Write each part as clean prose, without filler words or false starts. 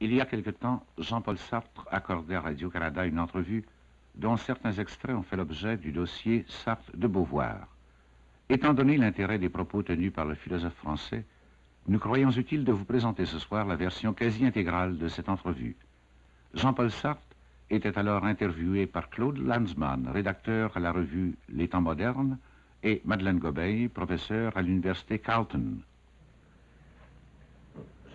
Il y a quelque temps, Jean-Paul Sartre accordait à Radio-Canada une entrevue dont certains extraits ont fait l'objet du dossier Sartre de Beauvoir. Étant donné l'intérêt des propos tenus par le philosophe français, nous croyons utile de vous présenter ce soir la version quasi intégrale de cette entrevue. Jean-Paul Sartre était alors interviewé par Claude Lanzmann, rédacteur à la revue Les Temps modernes, et Madeleine Gobeil, professeure à l'université Carleton.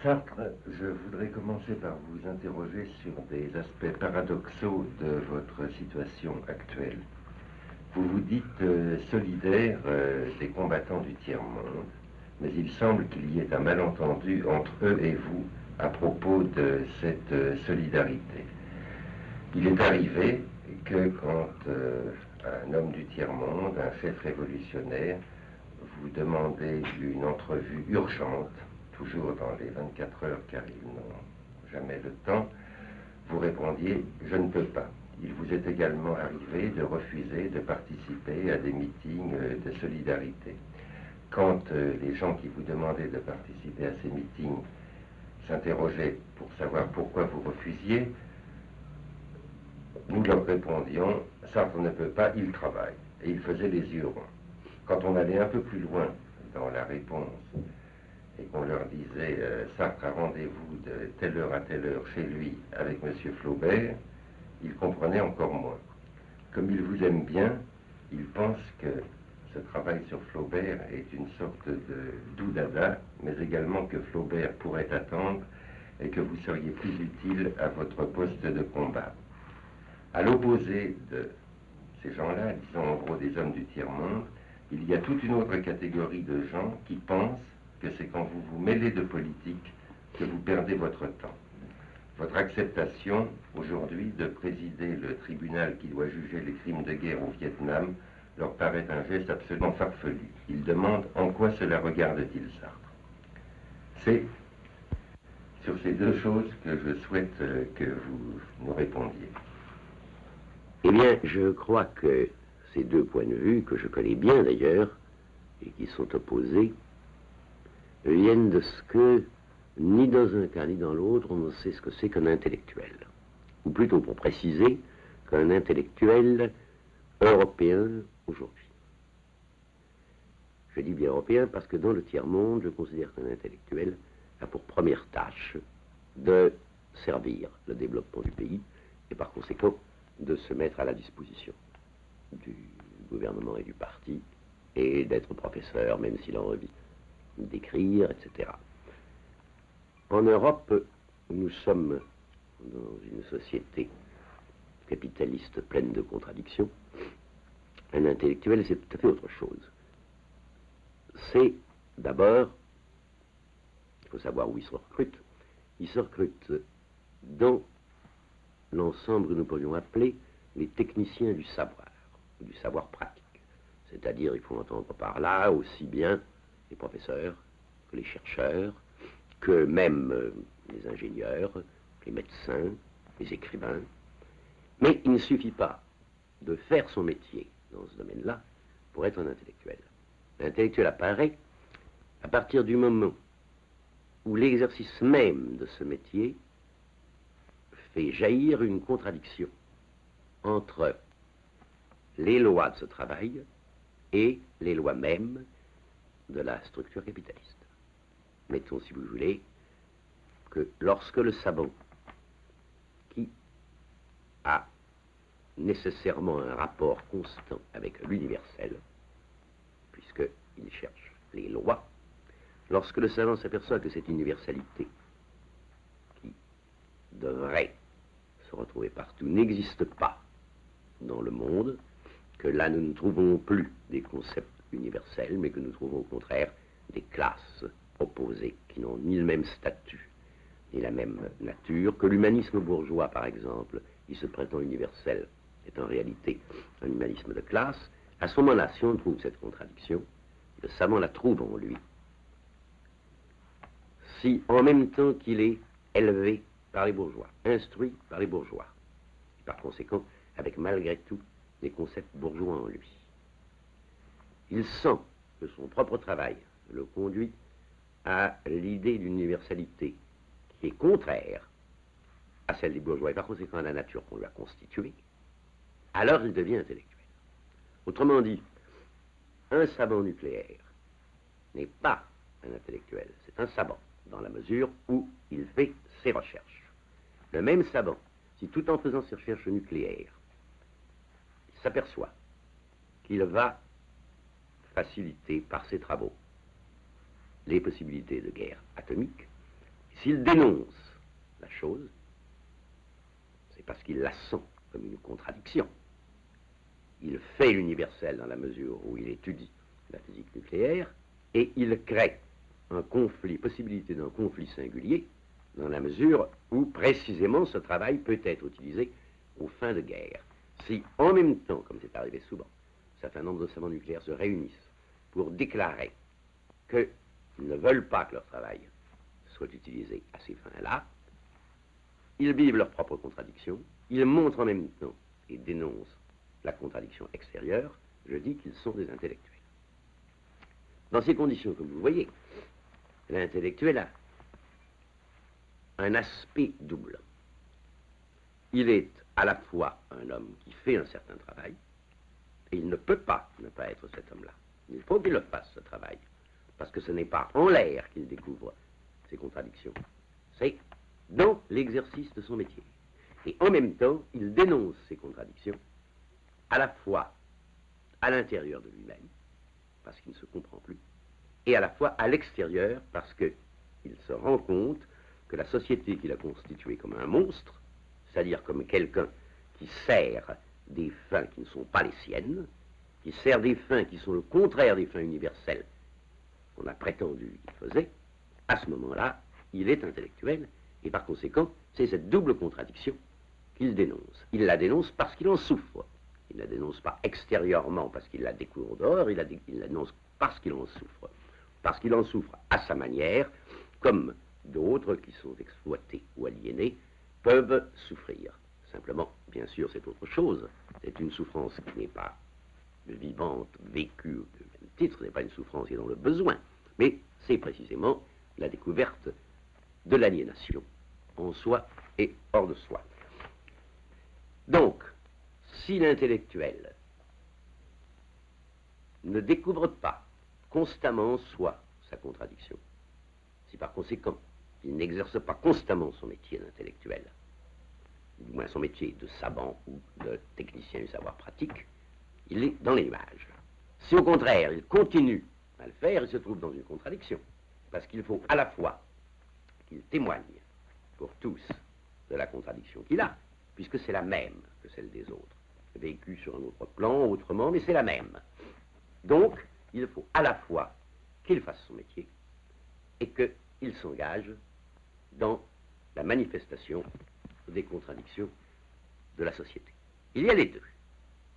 Sartre, je voudrais commencer par vous interroger sur des aspects paradoxaux de votre situation actuelle. Vous vous dites solidaire des combattants du tiers-monde, mais il semble qu'il y ait un malentendu entre eux et vous à propos de cette solidarité. Il est arrivé que quand un homme du tiers-monde, un chef révolutionnaire, vous demandait une entrevue urgente, toujours dans les 24 heures car ils n'ont jamais le temps, vous répondiez « je ne peux pas ». Il vous est également arrivé de refuser de participer à des meetings de solidarité. Quand les gens qui vous demandaient de participer à ces meetings s'interrogeaient pour savoir pourquoi vous refusiez, nous leur répondions « Sartre ne peut pas, il travaille ». Et ils faisaient les yeux ronds. Quand on allait un peu plus loin dans la réponse et qu'on leur disait Sartre a rendez-vous de telle heure à telle heure chez lui avec M. Flaubert, ils comprenaient encore moins. Comme il vous aime bien, il pense que ce travail sur Flaubert est une sorte de doux dada, mais également que Flaubert pourrait attendre et que vous seriez plus utile à votre poste de combat. À l'opposé de ces gens-là, disons en gros des hommes du tiers-monde, il y a toute une autre catégorie de gens qui pensent que c'est quand vous vous mêlez de politique que vous perdez votre temps. Votre acceptation aujourd'hui de présider le tribunal qui doit juger les crimes de guerre au Vietnam leur paraît un geste absolument farfelu. Ils demandent en quoi cela regarde-t-il Sartre. C'est sur ces deux choses que je souhaite que vous nous répondiez. Eh bien, je crois que ces deux points de vue, que je connais bien d'ailleurs, et qui sont opposés, viennent de ce que, ni dans un cas ni dans l'autre, on ne sait ce que c'est qu'un intellectuel. Ou plutôt, pour préciser, qu'un intellectuel européen aujourd'hui. Je dis bien européen parce que dans le tiers-monde, je considère qu'un intellectuel a pour première tâche de servir le développement du pays, et par conséquent, de se mettre à la disposition du gouvernement et du parti, et d'être professeur, même s'il a envie d'écrire, etc. En Europe, nous sommes dans une société capitaliste pleine de contradictions. Un intellectuel, c'est tout à fait autre chose. C'est d'abord, il faut savoir où il se recrute. Il se recrute dans l'ensemble que nous pourrions appeler les techniciens du savoir pratique. C'est-à-dire, il faut entendre par là aussi bien les professeurs que les chercheurs, que même les ingénieurs, les médecins, les écrivains. Mais il ne suffit pas de faire son métier dans ce domaine-là pour être un intellectuel. L'intellectuel apparaît à partir du moment où l'exercice même de ce métier fait jaillir une contradiction entre les lois de ce travail et les lois mêmes de la structure capitaliste. Mettons, si vous voulez, que lorsque le savant, qui a nécessairement un rapport constant avec l'universel, puisqu'il cherche les lois, lorsque le savant s'aperçoit que cette universalité, qui devrait se retrouver partout, n'existe pas dans le monde, que là nous ne trouvons plus des concepts universels, mais que nous trouvons au contraire des classes opposées qui n'ont ni le même statut, ni la même nature, que l'humanisme bourgeois, par exemple, qui se prétend universel, est en réalité un humanisme de classe. À ce moment-là, si on trouve cette contradiction, le savant la trouve en lui. Si, en même temps qu'il est élevé par les bourgeois, instruit par les bourgeois, et par conséquent, avec malgré tout des concepts bourgeois en lui, il sent que son propre travail le conduit à l'idée d'une universalité qui est contraire à celle des bourgeois et par conséquent à la nature qu'on lui a constituée, alors il devient intellectuel. Autrement dit, un savant nucléaire n'est pas un intellectuel, c'est un savant, dans la mesure où il fait ses recherches. Le même savant, si tout en faisant ses recherches nucléaires, il s'aperçoit qu'il va faciliter par ses travaux les possibilités de guerre atomique, s'il dénonce la chose, c'est parce qu'il la sent comme une contradiction. Il fait l'universel dans la mesure où il étudie la physique nucléaire et il crée un conflit, possibilité d'un conflit singulier dans la mesure où précisément ce travail peut être utilisé aux fins de guerre. Si en même temps, comme c'est arrivé souvent, un certain nombre de savants nucléaires se réunissent pour déclarer qu'ils ne veulent pas que leur travail soit utilisé à ces fins-là, ils vivent leur propre contradiction, ils montrent en même temps et dénoncent la contradiction extérieure, je dis qu'ils sont des intellectuels. Dans ces conditions, comme vous voyez, l'intellectuel a un aspect double. Il est à la fois un homme qui fait un certain travail, et il ne peut pas ne pas être cet homme-là. Il faut qu'il le fasse, ce travail, parce que ce n'est pas en l'air qu'il découvre ces contradictions, c'est dans l'exercice de son métier. Et en même temps, il dénonce ces contradictions, à la fois à l'intérieur de lui-même, parce qu'il ne se comprend plus, et à la fois à l'extérieur, parce qu'il se rend compte que la société qu'il a constituée comme un monstre, c'est-à-dire comme quelqu'un qui sert des fins qui ne sont pas les siennes, qui sert des fins qui sont le contraire des fins universelles qu'on a prétendu qu'il faisait, à ce moment-là, il est intellectuel, et par conséquent, c'est cette double contradiction qu'il dénonce. Il la dénonce parce qu'il en souffre. Il ne la dénonce pas extérieurement parce qu'il la découvre dehors, il la dénonce parce qu'il en souffre. Parce qu'il en souffre à sa manière, comme d'autres qui sont exploités ou aliénés peuvent souffrir. Simplement, bien sûr, c'est autre chose. C'est une souffrance qui n'est pas vivante, vécue au même titre, ce n'est pas une souffrance qui est dans le besoin, mais c'est précisément la découverte de l'aliénation en soi et hors de soi. Donc, si l'intellectuel ne découvre pas constamment en soi sa contradiction, si par conséquent il n'exerce pas constamment son métier d'intellectuel, du moins son métier de savant ou de technicien du savoir pratique, il est dans les nuages. Si au contraire il continue à le faire, il se trouve dans une contradiction, parce qu'il faut à la fois qu'il témoigne pour tous de la contradiction qu'il a, puisque c'est la même que celle des autres, vécue sur un autre plan, autrement, mais c'est la même. Donc, il faut à la fois qu'il fasse son métier et qu'il s'engage dans la manifestation des contradictions de la société. Il y a les deux.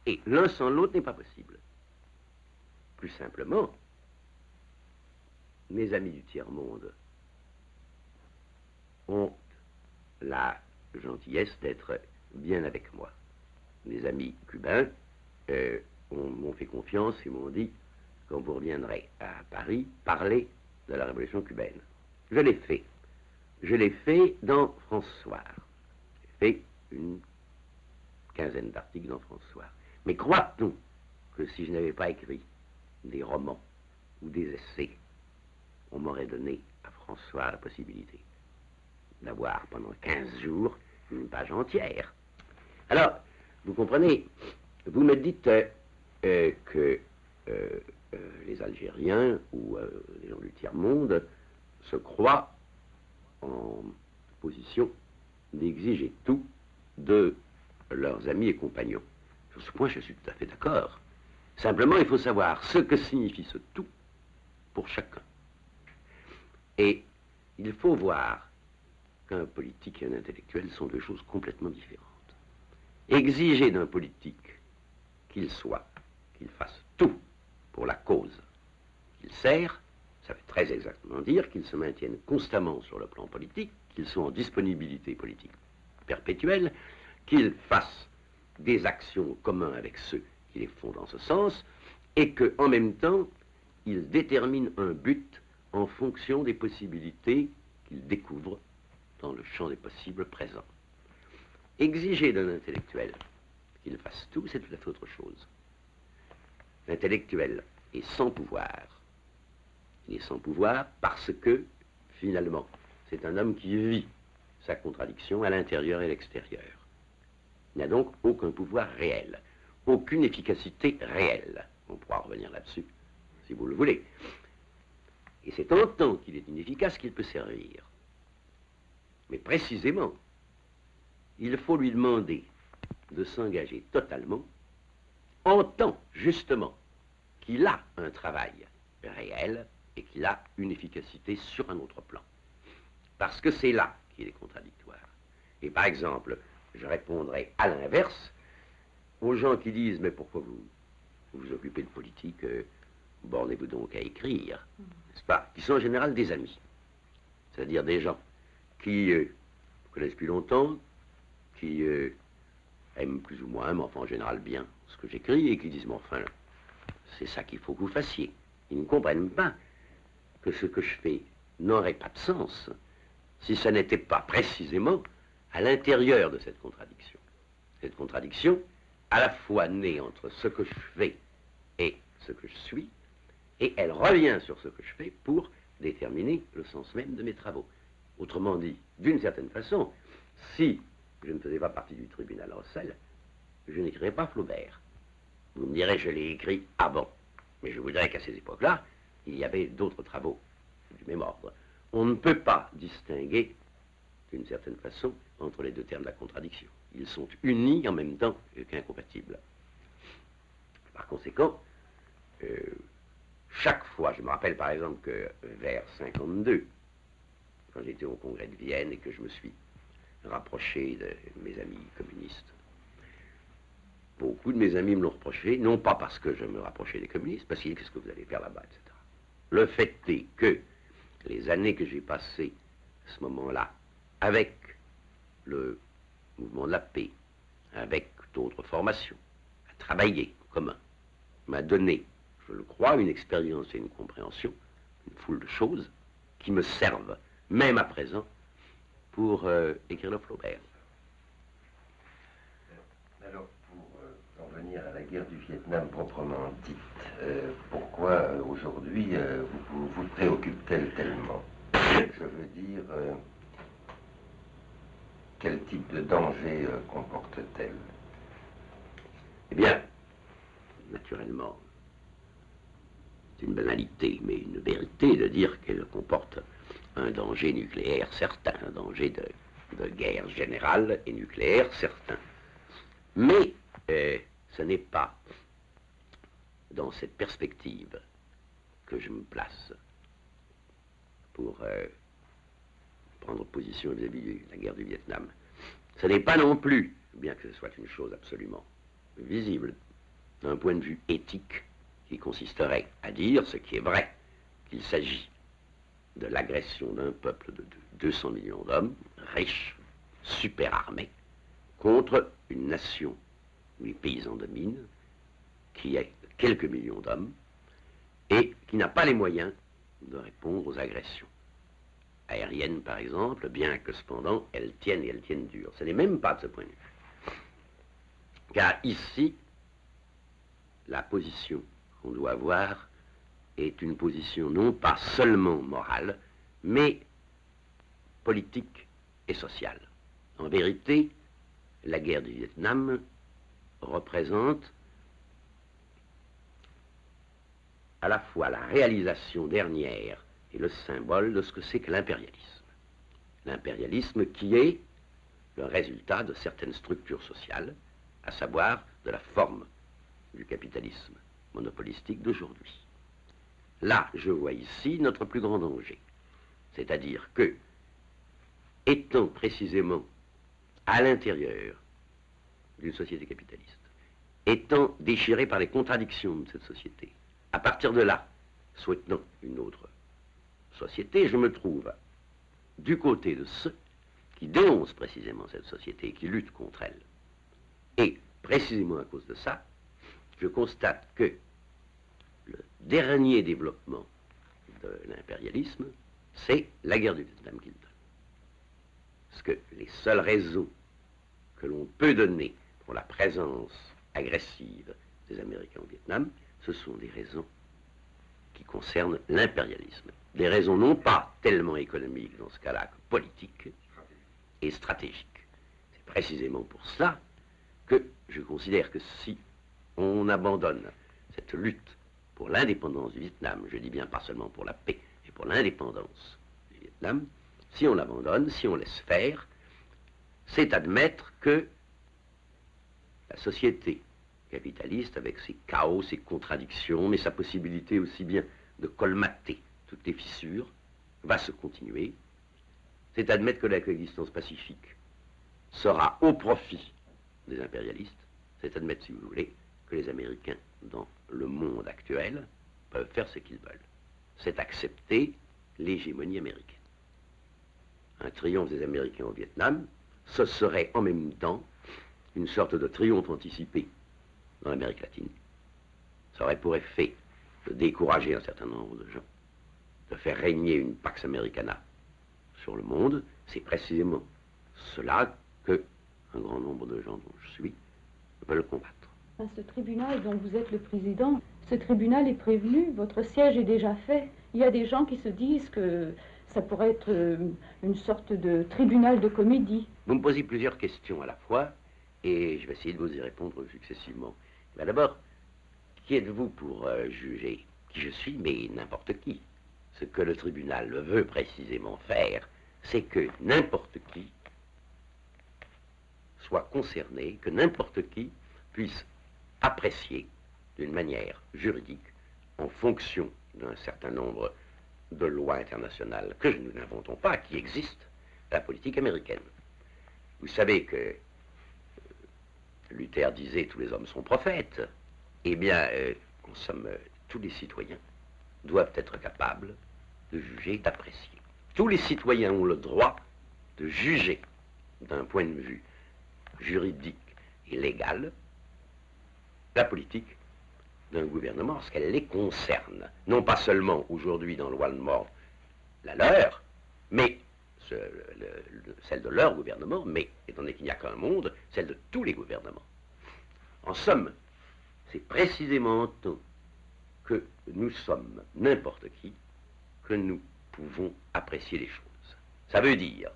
Et l'un sans l'autre n'est pas possible. Plus simplement, mes amis du tiers-monde ont la gentillesse d'être bien avec moi. Mes amis cubains m'ont fait confiance et m'ont dit, quand vous reviendrez à Paris, parlez de la révolution cubaine. Je l'ai fait. Je l'ai fait dans François. J'ai fait une quinzaine d'articles dans François. Mais croit-on que si je n'avais pas écrit des romans ou des essais, on m'aurait donné à François la possibilité d'avoir pendant 15 jours une page entière? Alors, vous comprenez, vous me dites que les Algériens ou les gens du tiers-monde se croient en position d'exiger tout de leurs amis et compagnons. Sur ce point, je suis tout à fait d'accord. Simplement, il faut savoir ce que signifie ce tout pour chacun. Et il faut voir qu'un politique et un intellectuel sont deux choses complètement différentes. Exiger d'un politique qu'il fasse tout pour la cause qu'il sert, ça veut très exactement dire qu'il se maintienne constamment sur le plan politique, qu'il soit en disponibilité politique perpétuelle, qu'il fasse des actions communes avec ceux qui les font dans ce sens, et qu'en même temps, il détermine un but en fonction des possibilités qu'il découvre dans le champ des possibles présents. Exiger d'un intellectuel qu'il fasse tout, c'est tout à fait autre chose. L'intellectuel est sans pouvoir. Il est sans pouvoir parce que, finalement, c'est un homme qui vit sa contradiction à l'intérieur et à l'extérieur. Il n'a donc aucun pouvoir réel, aucune efficacité réelle. On pourra revenir là-dessus, si vous le voulez. Et c'est en tant qu'il est inefficace qu'il peut servir. Mais précisément, il faut lui demander de s'engager totalement en tant, justement, qu'il a un travail réel et qu'il a une efficacité sur un autre plan. Parce que c'est là qu'il est contradictoire. Et par exemple, je répondrai à l'inverse aux gens qui disent « Mais pourquoi vous vous occupez de politique bornez-vous donc à écrire, n'est-ce pas ?» Qui sont en général des amis. C'est-à-dire des gens qui connaissent depuis longtemps, qui aiment plus ou moins, mais enfin en général bien, ce que j'écris, et qui disent « Mais enfin, c'est ça qu'il faut que vous fassiez. » Ils ne comprennent pas que ce que je fais n'aurait pas de sens si ça n'était pas précisément à l'intérieur de cette contradiction. Cette contradiction, à la fois née entre ce que je fais et ce que je suis, et elle revient sur ce que je fais pour déterminer le sens même de mes travaux. Autrement dit, d'une certaine façon, si je ne faisais pas partie du tribunal Rossel, je n'écrirais pas Flaubert. Vous me direz, je l'ai écrit avant. Mais je voudrais qu'à ces époques-là, il y avait d'autres travaux du même ordre. On ne peut pas distinguer, d'une certaine façon, entre les deux termes de la contradiction. Ils sont unis en même temps qu'incompatibles. Par conséquent, chaque fois, je me rappelle par exemple que vers 52, quand j'étais au congrès de Vienne et que je me suis rapproché de mes amis communistes, beaucoup de mes amis me l'ont reproché, non pas parce que je me rapprochais des communistes, parce qu'ils disaient qu'est-ce que vous allez faire là-bas, etc. Le fait est que les années que j'ai passées à ce moment-là avec le mouvement de la paix, avec d'autres formations, à travailler en commun, m'a donné, je le crois, une expérience et une compréhension, une foule de choses qui me servent, même à présent, pour écrire le Flaubert. Alors, pour en venir à la guerre du Vietnam proprement dite, pourquoi aujourd'hui vous préoccupe-t-elle tellement? Je veux dire, quel type de danger comporte-t-elle? Eh bien, naturellement, c'est une banalité, mais une vérité de dire qu'elle comporte un danger nucléaire certain, un danger de guerre générale et nucléaire certain. Mais ce n'est pas dans cette perspective que je me place pour prendre position vis-à-vis de la guerre du Vietnam. Ce n'est pas non plus, bien que ce soit une chose absolument visible, d'un point de vue éthique, qui consisterait à dire ce qui est vrai, qu'il s'agit de l'agression d'un peuple de 200 millions d'hommes, riches, super armés, contre une nation où les paysans dominent, qui est quelques millions d'hommes, et qui n'a pas les moyens de répondre aux agressions aériennes, par exemple, bien que cependant elles tiennent et elles tiennent dur. Ce n'est même pas de ce point de vue. Car ici, la position qu'on doit avoir est une position non pas seulement morale, mais politique et sociale. En vérité, la guerre du Vietnam représente à la fois la réalisation dernière et le symbole de ce que c'est que l'impérialisme. L'impérialisme qui est le résultat de certaines structures sociales, à savoir de la forme du capitalisme monopolistique d'aujourd'hui. Là, je vois ici notre plus grand danger. C'est-à-dire que, étant précisément à l'intérieur d'une société capitaliste, étant déchiré par les contradictions de cette société, à partir de là, souhaitant une autre société, je me trouve du côté de ceux qui dénoncent précisément cette société et qui luttent contre elle. Et précisément à cause de ça, je constate que le dernier développement de l'impérialisme, c'est la guerre du Vietnam qu'il donne. Parce que les seules raisons que l'on peut donner pour la présence agressive des Américains au Vietnam, ce sont des raisons qui concernent l'impérialisme. Des raisons non pas tellement économiques dans ce cas-là que politiques et stratégiques. C'est précisément pour cela que je considère que si on abandonne cette lutte pour l'indépendance du Vietnam, je dis bien pas seulement pour la paix, mais pour l'indépendance du Vietnam, si on l'abandonne, si on laisse faire, c'est admettre que la société capitaliste, avec ses chaos, ses contradictions, mais sa possibilité aussi bien de colmater toutes les fissures, va se continuer. C'est admettre que la coexistence pacifique sera au profit des impérialistes. C'est admettre, si vous voulez, que les Américains, dans le monde actuel, peuvent faire ce qu'ils veulent. C'est accepter l'hégémonie américaine. Un triomphe des Américains au Vietnam, ce serait en même temps une sorte de triomphe anticipé dans l'Amérique latine. Ça aurait pour effet de décourager un certain nombre de gens, de faire régner une Pax Americana sur le monde. C'est précisément cela que un grand nombre de gens dont je suis veulent combattre. Ce tribunal dont vous êtes le président, ce tribunal est prévenu, votre siège est déjà fait. Il y a des gens qui se disent que ça pourrait être une sorte de tribunal de comédie. Vous me posez plusieurs questions à la fois, et je vais essayer de vous y répondre successivement. Mais d'abord, qui êtes-vous pour juger qui je suis, mais n'importe qui? Ce que le tribunal veut précisément faire, c'est que n'importe qui soit concerné, que n'importe qui puisse apprécier d'une manière juridique, en fonction d'un certain nombre de lois internationales que nous n'inventons pas, qui existent, la politique américaine. Vous savez que Luther disait « tous les hommes sont prophètes ». Eh bien, en somme, tous les citoyens doivent être capables de juger, d'apprécier. Tous les citoyens ont le droit de juger, d'un point de vue juridique et légal, la politique d'un gouvernement, parce qu'elle les concerne. Non pas seulement aujourd'hui dans le loi de mort, la leur, mais celle de leur gouvernement, mais, étant donné qu'il n'y a qu'un monde, celle de tous les gouvernements. En somme, c'est précisément en tant que nous sommes n'importe qui que nous pouvons apprécier les choses. Ça veut dire,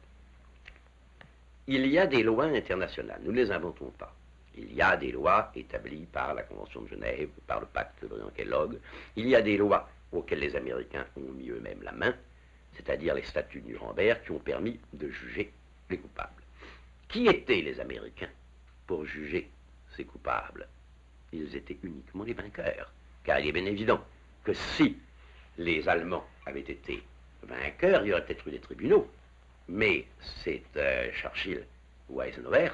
il y a des lois internationales, nous ne les inventons pas. Il y a des lois établies par la Convention de Genève, par le pacte de Briand-Kellogg. Il y a des lois auxquelles les Américains ont mis eux-mêmes la main, c'est-à-dire les statuts de Nuremberg qui ont permis de juger les coupables. Qui étaient les Américains pour juger ces coupables? Ils étaient uniquement les vainqueurs, car il est bien évident que si les Allemands avaient été vainqueurs, il y aurait peut-être eu des tribunaux, mais c'est Churchill ou Eisenhower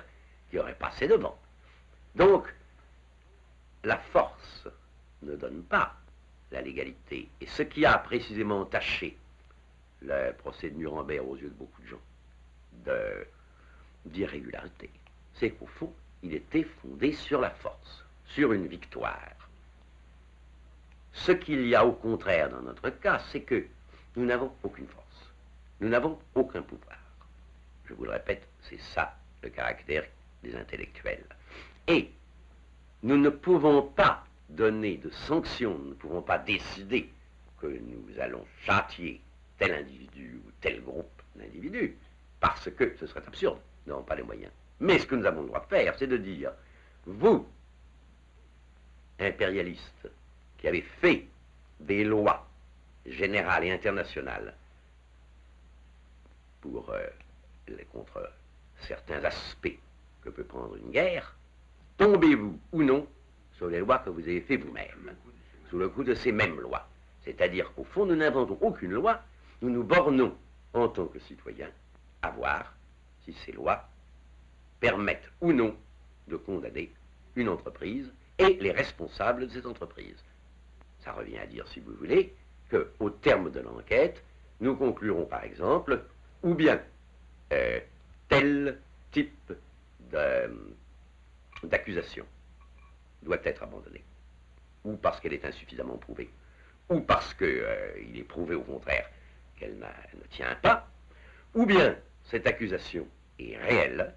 qui auraient passé devant. Donc, la force ne donne pas la légalité. Et ce qui a précisément entaché le procès de Nuremberg aux yeux de beaucoup de gens d'irrégularité, c'est qu'au fond, il était fondé sur la force, sur une victoire. Ce qu'il y a au contraire dans notre cas, c'est que nous n'avons aucune force. Nous n'avons aucun pouvoir. Je vous le répète, c'est ça le caractère des intellectuels. Et nous ne pouvons pas donner de sanctions, nous ne pouvons pas décider que nous allons châtier tel individu ou tel groupe d'individus, parce que ce serait absurde, nous n'avons pas les moyens. Mais ce que nous avons le droit de faire, c'est de dire, vous, impérialistes, qui avez fait des lois générales et internationales contre certains aspects que peut prendre une guerre, tombez-vous ou non sur les lois que vous avez fait vous-même, sous le coup de ces mêmes lois. C'est-à-dire qu'au fond, nous n'inventons aucune loi, nous nous bornons en tant que citoyens à voir si ces lois permettent ou non de condamner une entreprise et les responsables de cette entreprise. Ça revient à dire, si vous voulez, qu'au terme de l'enquête, nous conclurons par exemple, ou bien tel type d'accusation doit être abandonnée, ou parce qu'elle est insuffisamment prouvée, ou parce qu'il est prouvé au contraire qu'elle ne tient pas, ou bien cette accusation est réelle,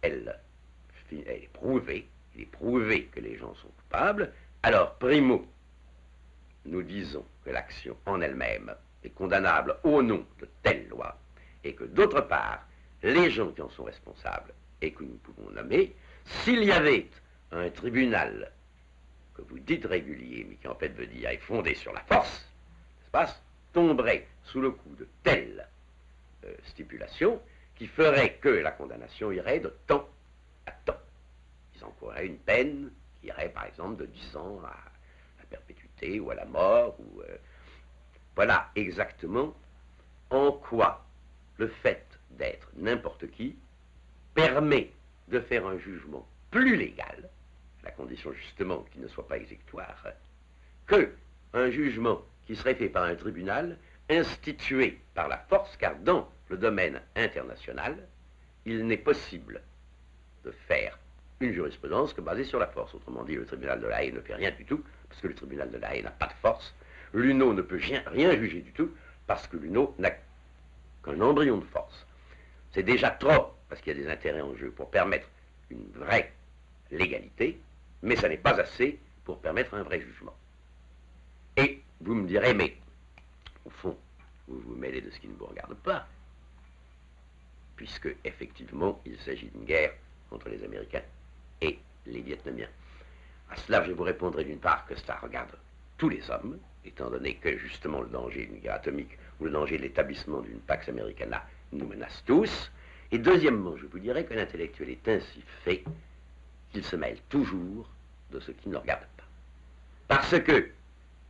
elle il est prouvé que les gens sont coupables, alors, primo, nous disons que l'action en elle-même est condamnable au nom de telle loi, et que d'autre part, les gens qui en sont responsables et que nous pouvons nommer, s'il y avait un tribunal que vous dites régulier, mais qui en fait veut dire est fondé sur la force, n'est-ce pas, tomberait sous le coup de telle stipulation qui ferait que la condamnation irait de temps à temps. Ils encourraient une peine qui irait par exemple de 10 ans à la perpétuité ou à la mort. Voilà exactement en quoi le fait d'être n'importe qui permet de faire un jugement plus légal, à la condition justement qu'il ne soit pas exécutoire, que un jugement qui serait fait par un tribunal institué par la force, car dans le domaine international, il n'est possible de faire une jurisprudence que basée sur la force. Autrement dit, le tribunal de La Haye ne fait rien du tout, parce que le tribunal de La Haye n'a pas de force. L'UNO ne peut rien juger du tout, parce que l'UNO n'a qu'un embryon de force. C'est déjà trop, parce qu'il y a des intérêts en jeu pour permettre une vraie légalité, mais ça n'est pas assez pour permettre un vrai jugement. Et vous me direz, mais au fond, vous vous mêlez de ce qui ne vous regarde pas, puisque effectivement, il s'agit d'une guerre entre les Américains et les Vietnamiens. À cela, je vous répondrai d'une part que ça regarde tous les hommes, étant donné que justement le danger d'une guerre atomique ou le danger de l'établissement d'une Pax Americana nous menace tous. Et deuxièmement, je vous dirais que l'intellectuel est ainsi fait qu'il se mêle toujours de ce qui ne le regarde pas. Parce que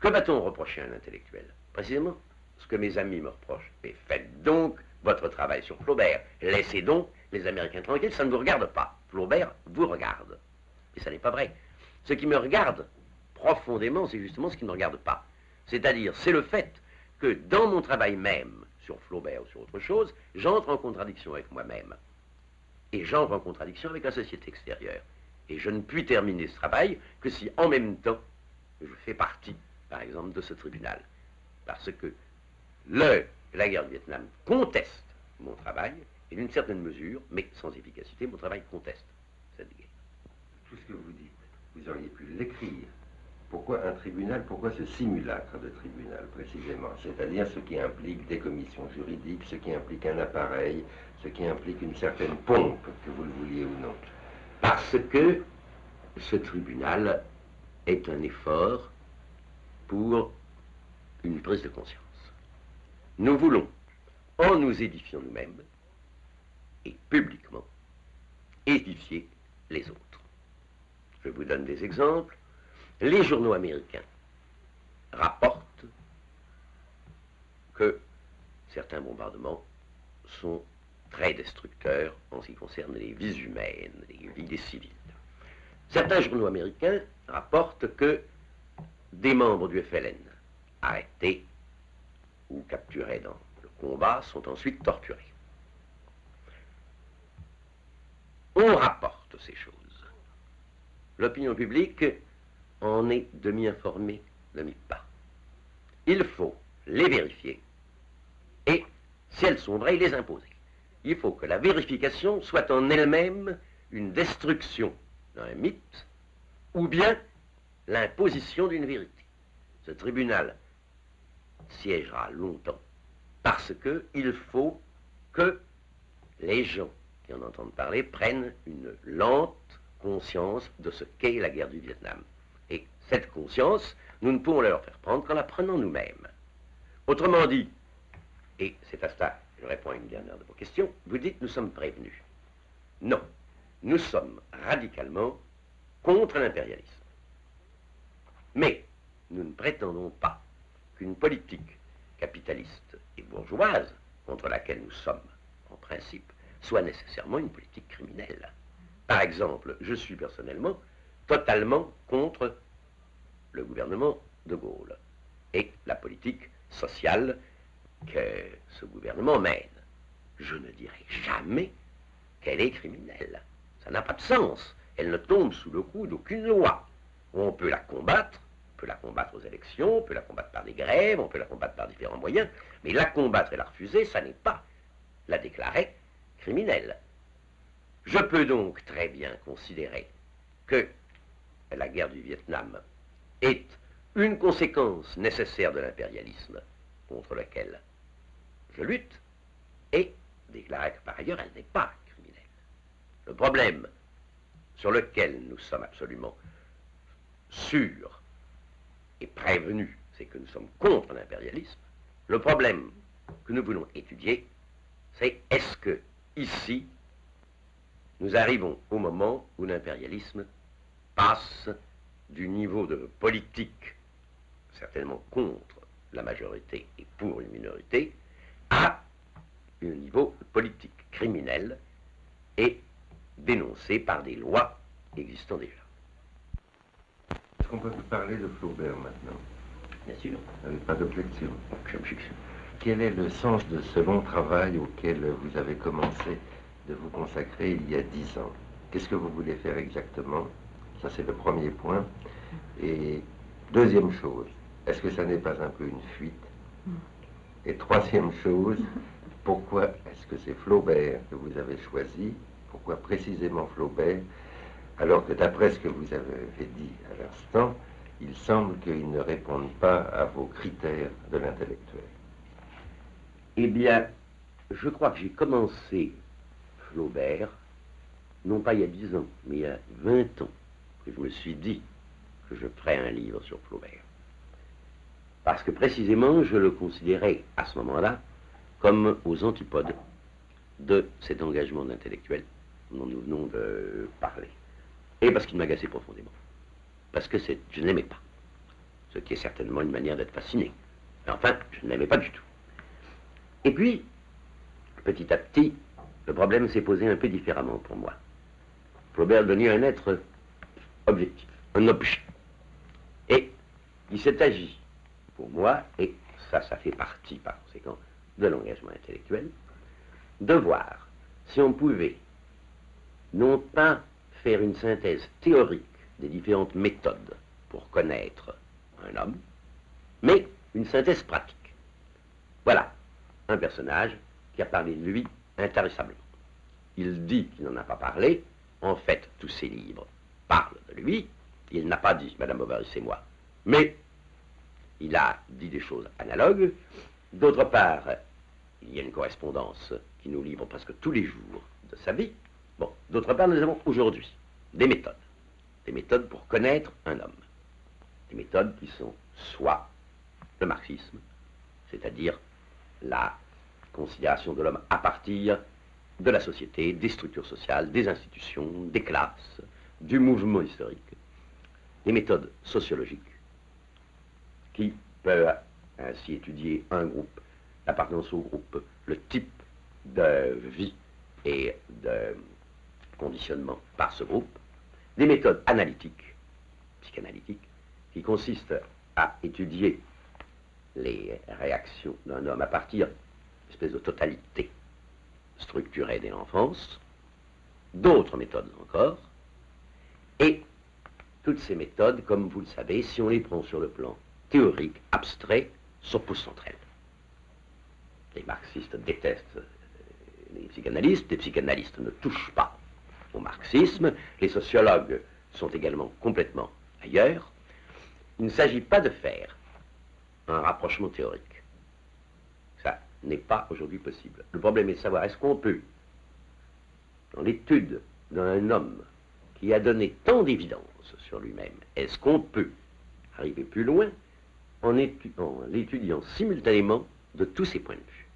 va-t-on reprocher à un intellectuel? Précisément ce que mes amis me reprochent. Mais faites donc votre travail sur Flaubert. Laissez donc les Américains tranquilles, ça ne vous regarde pas. Flaubert vous regarde. Et ça n'est pas vrai. Ce qui me regarde profondément, c'est justement ce qui ne me regarde pas. C'est-à-dire, c'est le fait que dans mon travail même, sur Flaubert ou sur autre chose, j'entre en contradiction avec moi-même. Et j'entre en contradiction avec la société extérieure. Et je ne puis terminer ce travail que si, en même temps, je fais partie, par exemple, de ce tribunal. Parce que la guerre du Vietnam conteste mon travail, et d'une certaine mesure, mais sans efficacité, mon travail conteste cette guerre. Tout ce que vous dites, vous auriez pu l'écrire. Pourquoi un tribunal? Pourquoi ce simulacre de tribunal, précisément? C'est-à-dire ce qui implique des commissions juridiques, ce qui implique un appareil, ce qui implique une certaine pompe, que vous le vouliez ou non. Parce que ce tribunal est un effort pour une prise de conscience. Nous voulons, en nous édifiant nous-mêmes, et publiquement, édifier les autres. Je vous donne des exemples. Les journaux américains rapportent que certains bombardements sont très destructeurs en ce qui concerne les vies humaines, les vies des civils. Certains journaux américains rapportent que des membres du FLN arrêtés ou capturés dans le combat sont ensuite torturés. On rapporte ces choses. L'opinion publique en est demi-informée, demi-pas. Il faut les vérifier et, si elles sont vraies, les imposer. Il faut que la vérification soit en elle-même une destruction d'un mythe ou bien l'imposition d'une vérité. Ce tribunal siégera longtemps parce qu'il faut que les gens qui en entendent parler prennent une lente conscience de ce qu'est la guerre du Vietnam. Et cette conscience, nous ne pouvons leur faire prendre qu'en la prenant nous-mêmes. Autrement dit, et c'est à cela que je réponds à une dernière de vos questions, vous dites nous sommes prévenus. Non, nous sommes radicalement contre l'impérialisme. Mais nous ne prétendons pas qu'une politique capitaliste et bourgeoise, contre laquelle nous sommes en principe, soit nécessairement une politique criminelle. Par exemple, je suis personnellement totalement contre le gouvernement de Gaulle et la politique sociale que ce gouvernement mène. Je ne dirai jamais qu'elle est criminelle. Ça n'a pas de sens. Elle ne tombe sous le coup d'aucune loi. On peut la combattre aux élections, on peut la combattre par des grèves, on peut la combattre par différents moyens, mais la combattre et la refuser, ça n'est pas la déclarer criminelle. Je peux donc très bien considérer que la guerre du Vietnam est une conséquence nécessaire de l'impérialisme contre lequel je lutte, et déclarer que par ailleurs elle n'est pas criminelle. Le problème sur lequel nous sommes absolument sûrs et prévenus, c'est que nous sommes contre l'impérialisme. Le problème que nous voulons étudier, c'est est-ce que, ici, nous arrivons au moment où l'impérialisme passe du niveau de politique, certainement contre la majorité et pour une minorité, à un niveau politique criminel et dénoncé par des lois existant déjà. Est-ce qu'on peut parler de Flaubert maintenant? Bien sûr. Avec pas d'objection. Aucune objection. Quel est le sens de ce long travail auquel vous avez commencé de vous consacrer il y a 10 ans? Qu'est-ce que vous voulez faire exactement? Ça, c'est le premier point. Et deuxième chose, est-ce que ça n'est pas un peu une fuite? Et troisième chose, pourquoi est-ce que c'est Flaubert que vous avez choisi? Pourquoi précisément Flaubert? Alors que d'après ce que vous avez dit à l'instant, il semble qu'ils ne répondent pas à vos critères de l'intellectuel. Eh bien, je crois que j'ai commencé Flaubert, non pas il y a 10 ans, mais il y a 20 ans, que je me suis dit que je ferais un livre sur Flaubert. Parce que précisément, je le considérais à ce moment-là comme aux antipodes de cet engagement d'intellectuel dont nous venons de parler. Et parce qu'il m'agaçait profondément. Parce que je ne l'aimais pas. Ce qui est certainement une manière d'être fasciné. Mais enfin, je ne l'aimais pas du tout. Et puis, petit à petit, le problème s'est posé un peu différemment pour moi. Flaubert est devenu un être objectif, un objet. Et il s'est agi pour moi, et ça fait partie par conséquent de l'engagement intellectuel, de voir si on pouvait non pas faire une synthèse théorique des différentes méthodes pour connaître un homme, mais une synthèse pratique. Voilà un personnage qui a parlé de lui intarissablement. Il dit qu'il n'en a pas parlé, en fait tous ses livres parlent de lui, il n'a pas dit Madame Bovary c'est moi, mais il a dit des choses analogues. D'autre part, il y a une correspondance qui nous livre presque tous les jours de sa vie. Bon, d'autre part, nous avons aujourd'hui des méthodes pour connaître un homme. Des méthodes qui sont soit le marxisme, c'est-à-dire la considération de l'homme à partir de la société, des structures sociales, des institutions, des classes, du mouvement historique, des méthodes sociologiques qui peuvent ainsi étudier un groupe, l'appartenance au groupe, le type de vie et de conditionnement par ce groupe, des méthodes analytiques, psychanalytiques, qui consistent à étudier les réactions d'un homme à partir d'une espèce de totalité structurée dès l'enfance, d'autres méthodes encore, et toutes ces méthodes, comme vous le savez, si on les prend sur le plan théorique, abstrait, s'opposent entre elles. Les marxistes détestent les psychanalystes ne touchent pas au marxisme, les sociologues sont également complètement ailleurs. Il ne s'agit pas de faire un rapprochement théorique. Ça n'est pas aujourd'hui possible. Le problème est de savoir, est-ce qu'on peut, dans l'étude d'un homme qui a donné tant d'évidence sur lui-même, est-ce qu'on peut arriver plus loin en l'étudiant simultanément de tous ses points de vue?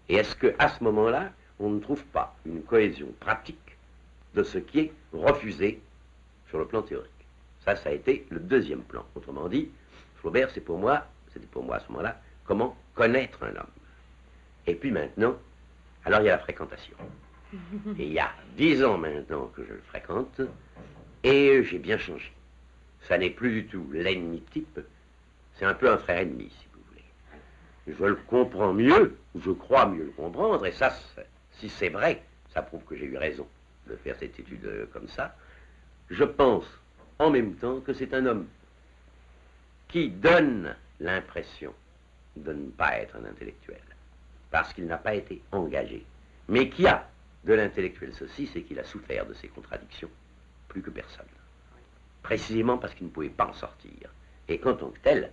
Et est-ce qu'à ce moment-là, on ne trouve pas une cohésion pratique de ce qui est refusé sur le plan théorique? Ça a été le deuxième plan. Autrement dit, Flaubert, c'était pour moi à ce moment-là, comment connaître un homme. Et puis maintenant, alors il y a la fréquentation. Et il y a 10 ans maintenant que je le fréquente, et j'ai bien changé. Ça n'est plus du tout l'ennemi type, c'est un peu un frère ennemi, si vous voulez. Je le comprends mieux, ou je crois mieux le comprendre, et ça, si c'est vrai, ça prouve que j'ai eu raison de faire cette étude comme ça. Je pense en même temps que c'est un homme qui donne l'impression de ne pas être un intellectuel, parce qu'il n'a pas été engagé, mais qui a de l'intellectuel ceci, c'est qu'il a souffert de ces contradictions plus que personne. Précisément parce qu'il ne pouvait pas en sortir. Et qu'en tant que tel,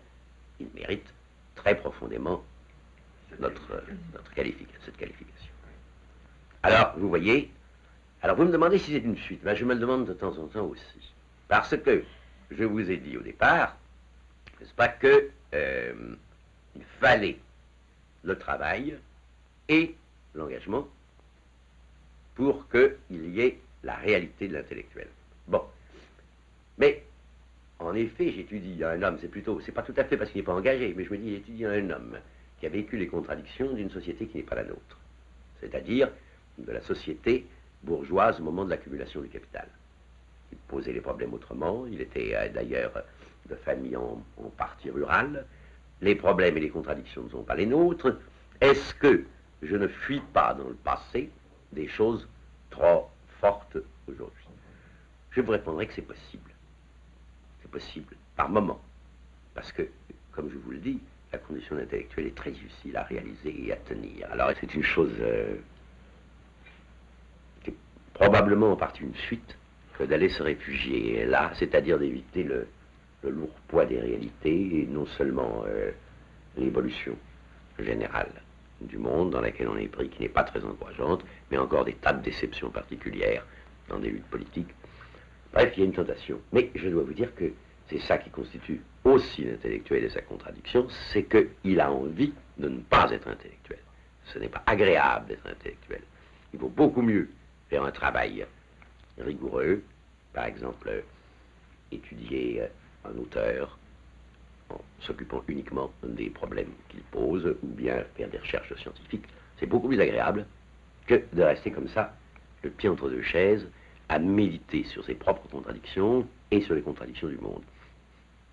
il mérite très profondément cette qualification. Alors, vous voyez, alors vous me demandez si c'est une suite. Ben, je me le demande de temps en temps aussi. Parce que je vous ai dit au départ, n'est-ce pas, que il fallait le travail et l'engagement pour qu'il y ait la réalité de l'intellectuel. Bon. Mais, en effet, j'étudie un homme, c'est pas tout à fait parce qu'il n'est pas engagé, mais je me dis, j'étudie un homme qui a vécu les contradictions d'une société qui n'est pas la nôtre. C'est-à-dire de la société bourgeoise au moment de l'accumulation du capital. Il posait les problèmes autrement, il était d'ailleurs de famille en partie rurale. Les problèmes et les contradictions ne sont pas les nôtres. Est-ce que je ne fuis pas dans le passé des choses trop fortes aujourd'hui? Je vous répondrai que c'est possible. C'est possible, par moment. Parce que, comme je vous le dis, la condition intellectuelle est très difficile à réaliser et à tenir. Alors c'est une chose qui est probablement en partie une suite que d'aller se réfugier là, c'est-à-dire d'éviter le lourd poids des réalités et non seulement l'évolution générale du monde dans laquelle on est pris, qui n'est pas très encourageante, mais encore des tas de déceptions particulières dans des luttes politiques. Bref, il y a une tentation. Mais je dois vous dire que c'est ça qui constitue aussi l'intellectuel et sa contradiction, c'est qu'il a envie de ne pas être intellectuel. Ce n'est pas agréable d'être intellectuel. Il vaut beaucoup mieux faire un travail rigoureux, par exemple, étudier un auteur en s'occupant uniquement des problèmes qu'il pose, ou bien faire des recherches scientifiques. C'est beaucoup plus agréable que de rester comme ça, le pied entre deux chaises, à méditer sur ses propres contradictions et sur les contradictions du monde.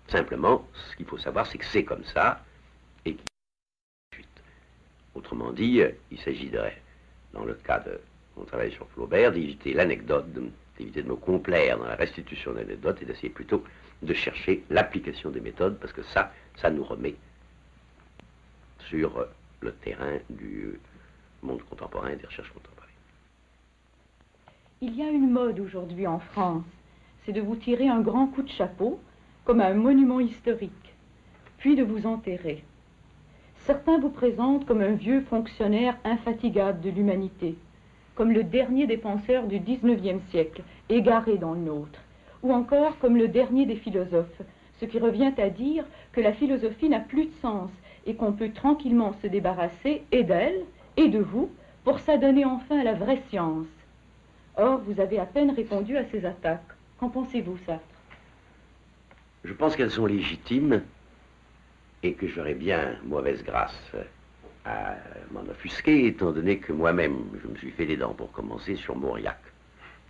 Simplement, ce qu'il faut savoir, c'est que c'est comme ça, et qu'il y a suite. Autrement dit, il s'agit, dans le cas de mon travail sur Flaubert, d'éviter l'anecdote, d'éviter de me complaire dans la restitution de l'anecdote, et d'essayer plutôt de chercher l'application des méthodes, parce que ça nous remet sur le terrain du monde contemporain et des recherches contemporaines. Il y a une mode aujourd'hui en France, c'est de vous tirer un grand coup de chapeau, comme un monument historique, puis de vous enterrer. Certains vous présentent comme un vieux fonctionnaire infatigable de l'humanité, comme le dernier des penseurs du XIXe siècle, égaré dans le nôtre, ou encore comme le dernier des philosophes, ce qui revient à dire que la philosophie n'a plus de sens et qu'on peut tranquillement se débarrasser et d'elle et de vous pour s'adonner enfin à la vraie science. Or, vous avez à peine répondu à ces attaques. Qu'en pensez-vous, Sartre? Je pense qu'elles sont légitimes et que j'aurais bien mauvaise grâce à m'en offusquer, étant donné que moi-même, je me suis fait les dents pour commencer sur Mauriac,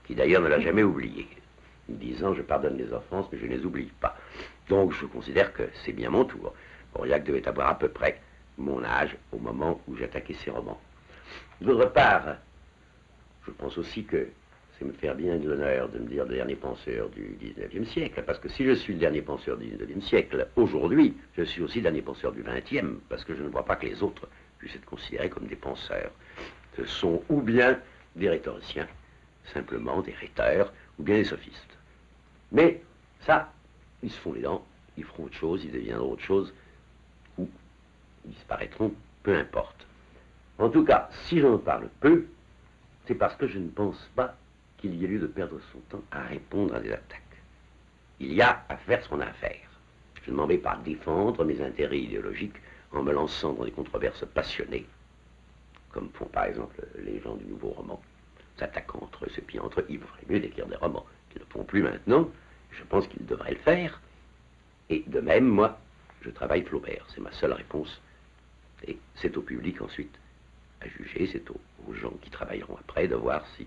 qui d'ailleurs ne l'a jamais oublié, disant je pardonne les offenses, mais je ne les oublie pas. Donc je considère que c'est bien mon tour. Mauriac devait avoir à peu près mon âge au moment où j'attaquais ses romans. D'autre part, je pense aussi que c'est me faire bien de l'honneur de me dire le dernier penseur du XIXe siècle, parce que si je suis le dernier penseur du XIXe siècle, aujourd'hui, je suis aussi le dernier penseur du XXe, parce que je ne vois pas que les autres puissent être considérés comme des penseurs. Ce sont ou bien des rhétoriciens, simplement des rhéteurs, ou bien des sophistes. Mais ça, ils se font les dents, ils feront autre chose, ils deviendront autre chose, ou ils disparaîtront, peu importe. En tout cas, si j'en parle peu, c'est parce que je ne pense pas qu'il y ait lieu de perdre son temps à répondre à des attaques. Il y a à faire ce qu'on a à faire. Je ne m'en vais pas défendre mes intérêts idéologiques en me lançant dans des controverses passionnées, comme font par exemple les gens du nouveau roman, s'attaquant entre eux, se pillant entre eux. Il vaudrait mieux d'écrire des romans qu'ils ne font plus maintenant. Je pense qu'ils devraient le faire. Et de même, moi, je travaille Flaubert. C'est ma seule réponse. Et c'est au public ensuite à juger, c'est aux gens qui travailleront après de voir si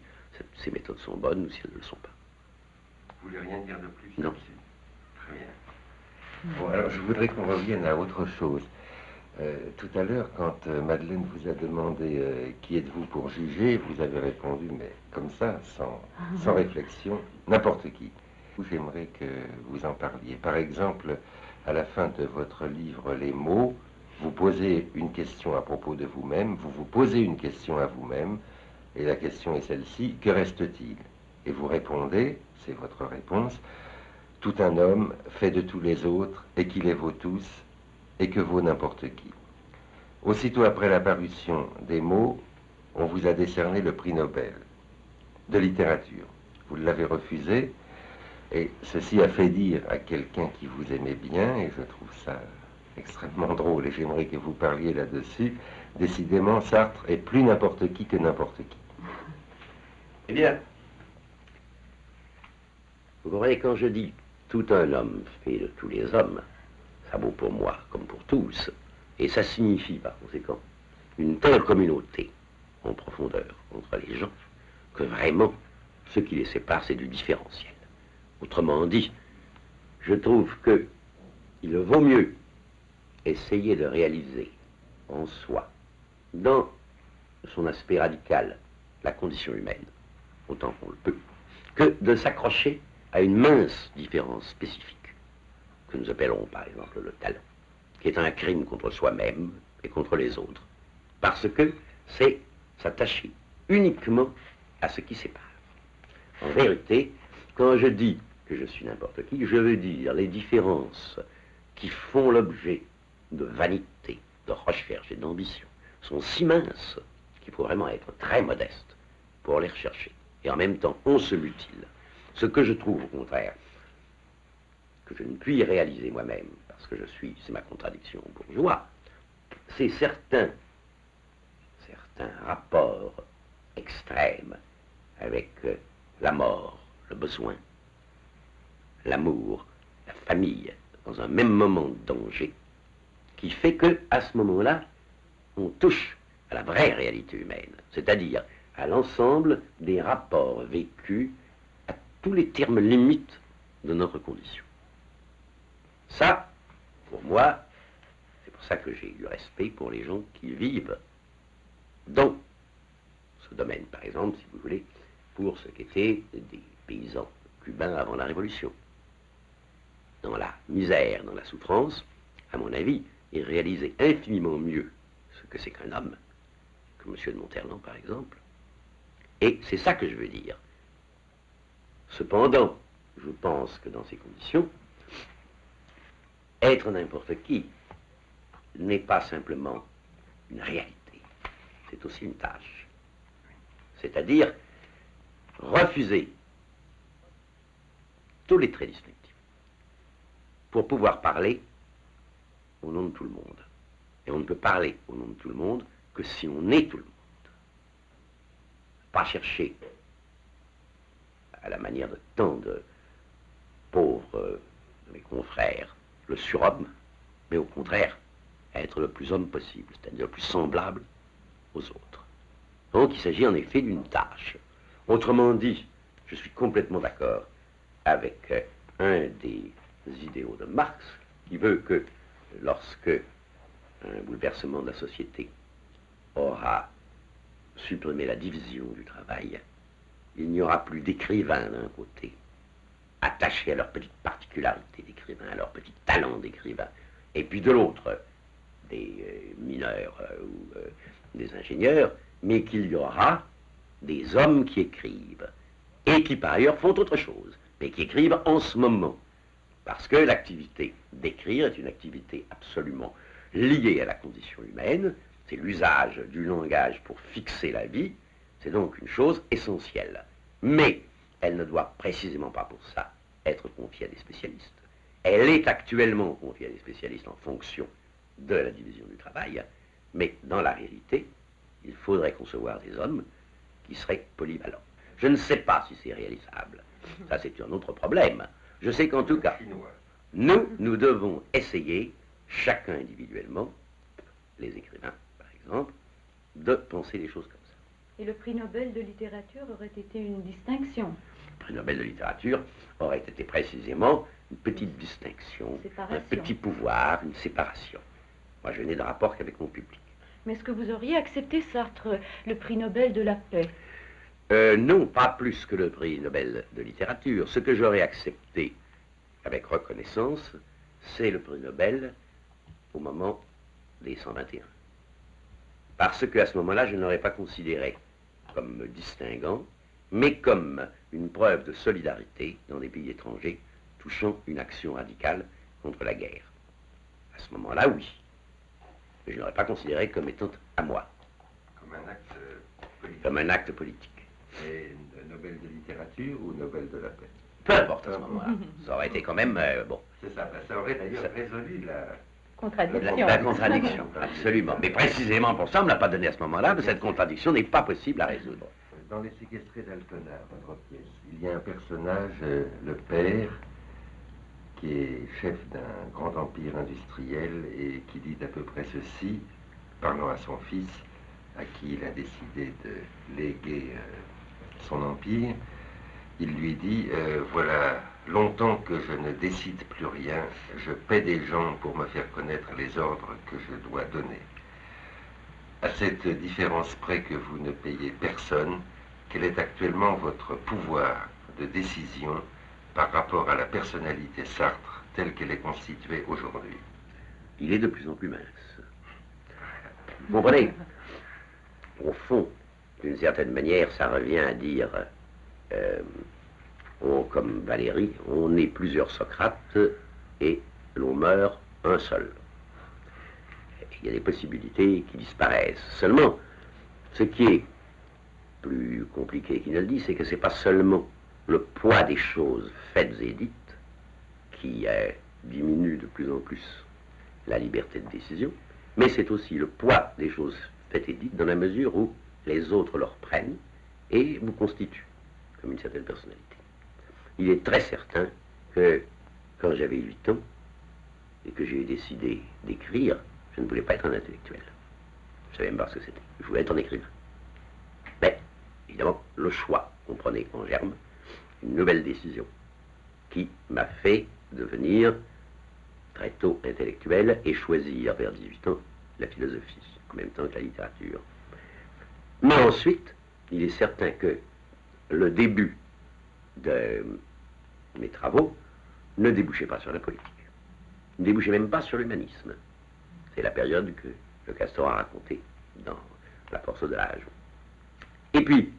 ces méthodes sont bonnes ou si elles ne le sont pas. Vous voulez rien dire de plus? Non. Très bien. Bon, alors je voudrais qu'on revienne à autre chose. Tout à l'heure, quand Madeleine vous a demandé qui êtes-vous pour juger, vous avez répondu, mais comme ça, sans réflexion, n'importe qui. J'aimerais que vous en parliez. Par exemple, à la fin de votre livre Les mots, vous posez une question à propos de vous-même, vous vous posez une question à vous-même, Et la question est celle-ci, que reste-t-il? Et vous répondez, c'est votre réponse, tout un homme fait de tous les autres et qui les vaut tous et que vaut n'importe qui. Aussitôt après la parution des mots, on vous a décerné le prix Nobel de littérature. Vous l'avez refusé et ceci a fait dire à quelqu'un qui vous aimait bien, et je trouve ça extrêmement drôle et j'aimerais que vous parliez là-dessus, décidément Sartre est plus n'importe qui que n'importe qui. Eh bien, vous comprenez, quand je dis tout un homme fait de tous les hommes, ça vaut pour moi comme pour tous, et ça signifie par conséquent une telle communauté en profondeur entre les gens que vraiment ce qui les sépare c'est du différentiel. Autrement dit, je trouve que il vaut mieux essayer de réaliser en soi, dans son aspect radical, la condition humaine, autant qu'on le peut, que de s'accrocher à une mince différence spécifique, que nous appellerons par exemple le talent, qui est un crime contre soi-même et contre les autres, parce que c'est s'attacher uniquement à ce qui sépare. En vérité, quand je dis que je suis n'importe qui, je veux dire les différences qui font l'objet de vanité, de recherche et d'ambition sont si minces qu'il faut vraiment être très modeste pour les rechercher. Et en même temps, on se mutile. Ce que je trouve au contraire, que je ne puis réaliser moi-même, parce que je suis, c'est ma contradiction bourgeois, c'est certains rapports extrêmes avec la mort, le besoin, l'amour, la famille, dans un même moment de danger, qui fait que, à ce moment-là, on touche à la vraie réalité humaine, c'est-à-dire à l'ensemble des rapports vécus à tous les termes limites de notre condition. Ça, pour moi, c'est pour ça que j'ai du respect pour les gens qui vivent dans ce domaine, par exemple, si vous voulez, pour ce qu'étaient des paysans cubains avant la Révolution. Dans la misère, dans la souffrance, à mon avis, ils réalisaient infiniment mieux ce que c'est qu'un homme, que M. de Monterland, par exemple. Et c'est ça que je veux dire. Cependant, je pense que dans ces conditions, être n'importe qui n'est pas simplement une réalité, c'est aussi une tâche. C'est-à-dire refuser tous les traits distinctifs pour pouvoir parler au nom de tout le monde. Et on ne peut parler au nom de tout le monde que si on est tout le monde. Pas chercher, à la manière de tant de pauvres de mes confrères, le surhomme, mais au contraire, être le plus homme possible, c'est-à-dire le plus semblable aux autres. Donc il s'agit en effet d'une tâche. Autrement dit, je suis complètement d'accord avec un des idéaux de Marx, qui veut que lorsque un bouleversement de la société aura supprimé la division du travail, il n'y aura plus d'écrivains d'un côté, attachés à leur petite particularité d'écrivain, à leur petit talent d'écrivain, et puis de l'autre, des mineurs ou des ingénieurs, mais qu'il y aura des hommes qui écrivent, et qui par ailleurs font autre chose, mais qui écrivent en ce moment. Parce que l'activité d'écrire est une activité absolument liée à la condition humaine, c'est l'usage du langage pour fixer la vie, c'est donc une chose essentielle. Mais elle ne doit précisément pas pour ça être confiée à des spécialistes. Elle est actuellement confiée à des spécialistes en fonction de la division du travail, mais dans la réalité, il faudrait concevoir des hommes qui seraient polyvalents. Je ne sais pas si c'est réalisable. Ça, c'est un autre problème. Je sais qu'en tout cas, nous devons essayer, chacun individuellement, les écrivains, par exemple, de penser les choses comme ça. Et le prix Nobel de littérature aurait été une distinction. Le prix Nobel de littérature aurait été précisément une petite distinction, un petit pouvoir, une séparation. Moi, je n'ai de rapport qu'avec mon public. Mais est-ce que vous auriez accepté, Sartre, le prix Nobel de la paix? Non, pas plus que le prix Nobel de littérature. Ce que j'aurais accepté avec reconnaissance, c'est le prix Nobel au moment des 121. Parce qu'à ce moment-là, je n'aurais pas considéré comme distinguant, mais comme une preuve de solidarité dans des pays étrangers touchant une action radicale contre la guerre. À ce moment-là, oui. Mais je ne l'aurais pas considéré comme étant à moi. Comme un acte politique. Comme un acte politique. Et Nobel de littérature ou Nobel de la paix? Peu importe à ce moment-là. Ça aurait été quand même, bon. C'est ça, ça aurait d'ailleurs résolu la Contradiction. La contradiction, absolument. Mais précisément pour ça, on ne l'a pas donné à ce moment-là, mais cette contradiction n'est pas possible à résoudre. Dans Les Séquestrés d'Altona, votre pièce, il y a un personnage, le père, qui est chef d'un grand empire industriel et qui dit à peu près ceci, parlant à son fils, à qui il a décidé de léguer son empire. Il lui dit, voilà longtemps que je ne décide plus rien, je paie des gens pour me faire connaître les ordres que je dois donner. À cette différence près que vous ne payez personne, quel est actuellement votre pouvoir de décision par rapport à la personnalité Sartre telle qu'elle est constituée aujourd'hui? Il est de plus en plus mince. Vous comprenez? Au fond, d'une certaine manière, ça revient à dire, comme Valérie, on est plusieurs Socrates et l'on meurt un seul. Il y a des possibilités qui disparaissent. Seulement, ce qui est plus compliqué qu'il ne le dit, c'est que ce n'est pas seulement le poids des choses faites et dites qui diminue de plus en plus la liberté de décision, mais c'est aussi le poids des choses faites et dites dans la mesure où les autres leur prennent et vous constituent comme une certaine personnalité. Il est très certain que quand j'avais 8 ans et que j'ai décidé d'écrire, je ne voulais pas être un intellectuel. Je ne savais même pas ce que c'était. Je voulais être un écrivain. Mais, évidemment, le choix comprenait en germe une nouvelle décision qui m'a fait devenir très tôt intellectuel et choisir vers 18 ans la philosophie, en même temps que la littérature. Mais ensuite, il est certain que le début de mes travaux ne débouchait pas sur la politique, ne débouchait même pas sur l'humanisme. C'est la période que le Castor a racontée dans La force de l'âge. Et puis,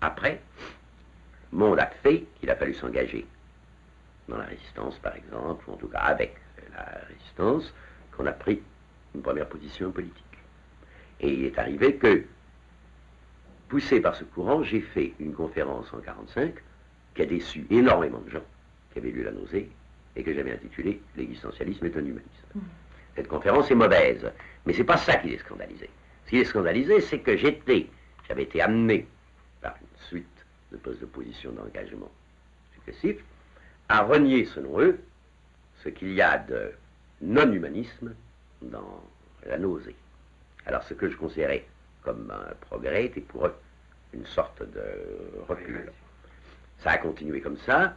après, monde a fait qu'il a fallu s'engager dans la résistance, par exemple, ou en tout cas avec la résistance, qu'on a pris une première position politique. Et il est arrivé que, poussé par ce courant, j'ai fait une conférence en 1945 qui a déçu énormément de gens qui avaient lu La Nausée et que j'avais intitulée « L'existentialisme est un humanisme ». Cette conférence est mauvaise, mais c'est pas ça qui est scandalisé. Ce qui est scandalisé, c'est que j'avais été amené par une suite de postes de position d'engagement successifs à renier, selon eux, ce qu'il y a de non-humanisme dans La Nausée. Alors ce que je considérais comme un progrès était pour eux une sorte de recul. Ça a continué comme ça,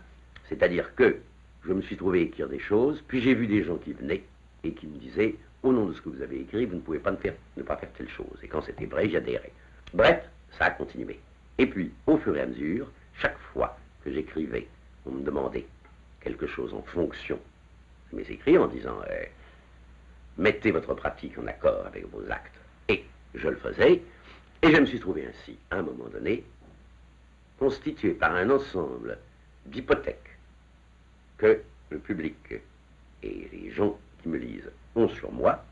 c'est-à-dire que je me suis trouvé écrire des choses, puis j'ai vu des gens qui venaient et qui me disaient, au nom de ce que vous avez écrit, vous ne pouvez pas ne pas faire telle chose. Et quand c'était vrai, j'adhérais. Bref, ça a continué. Et puis, au fur et à mesure, chaque fois que j'écrivais, on me demandait quelque chose en fonction de mes écrits, en disant, mettez votre pratique en accord avec vos actes. Et je le faisais, et je me suis trouvé ainsi, à un moment donné, constitué par un ensemble d'hypothèques que le public et les gens qui me lisent ont sur moi,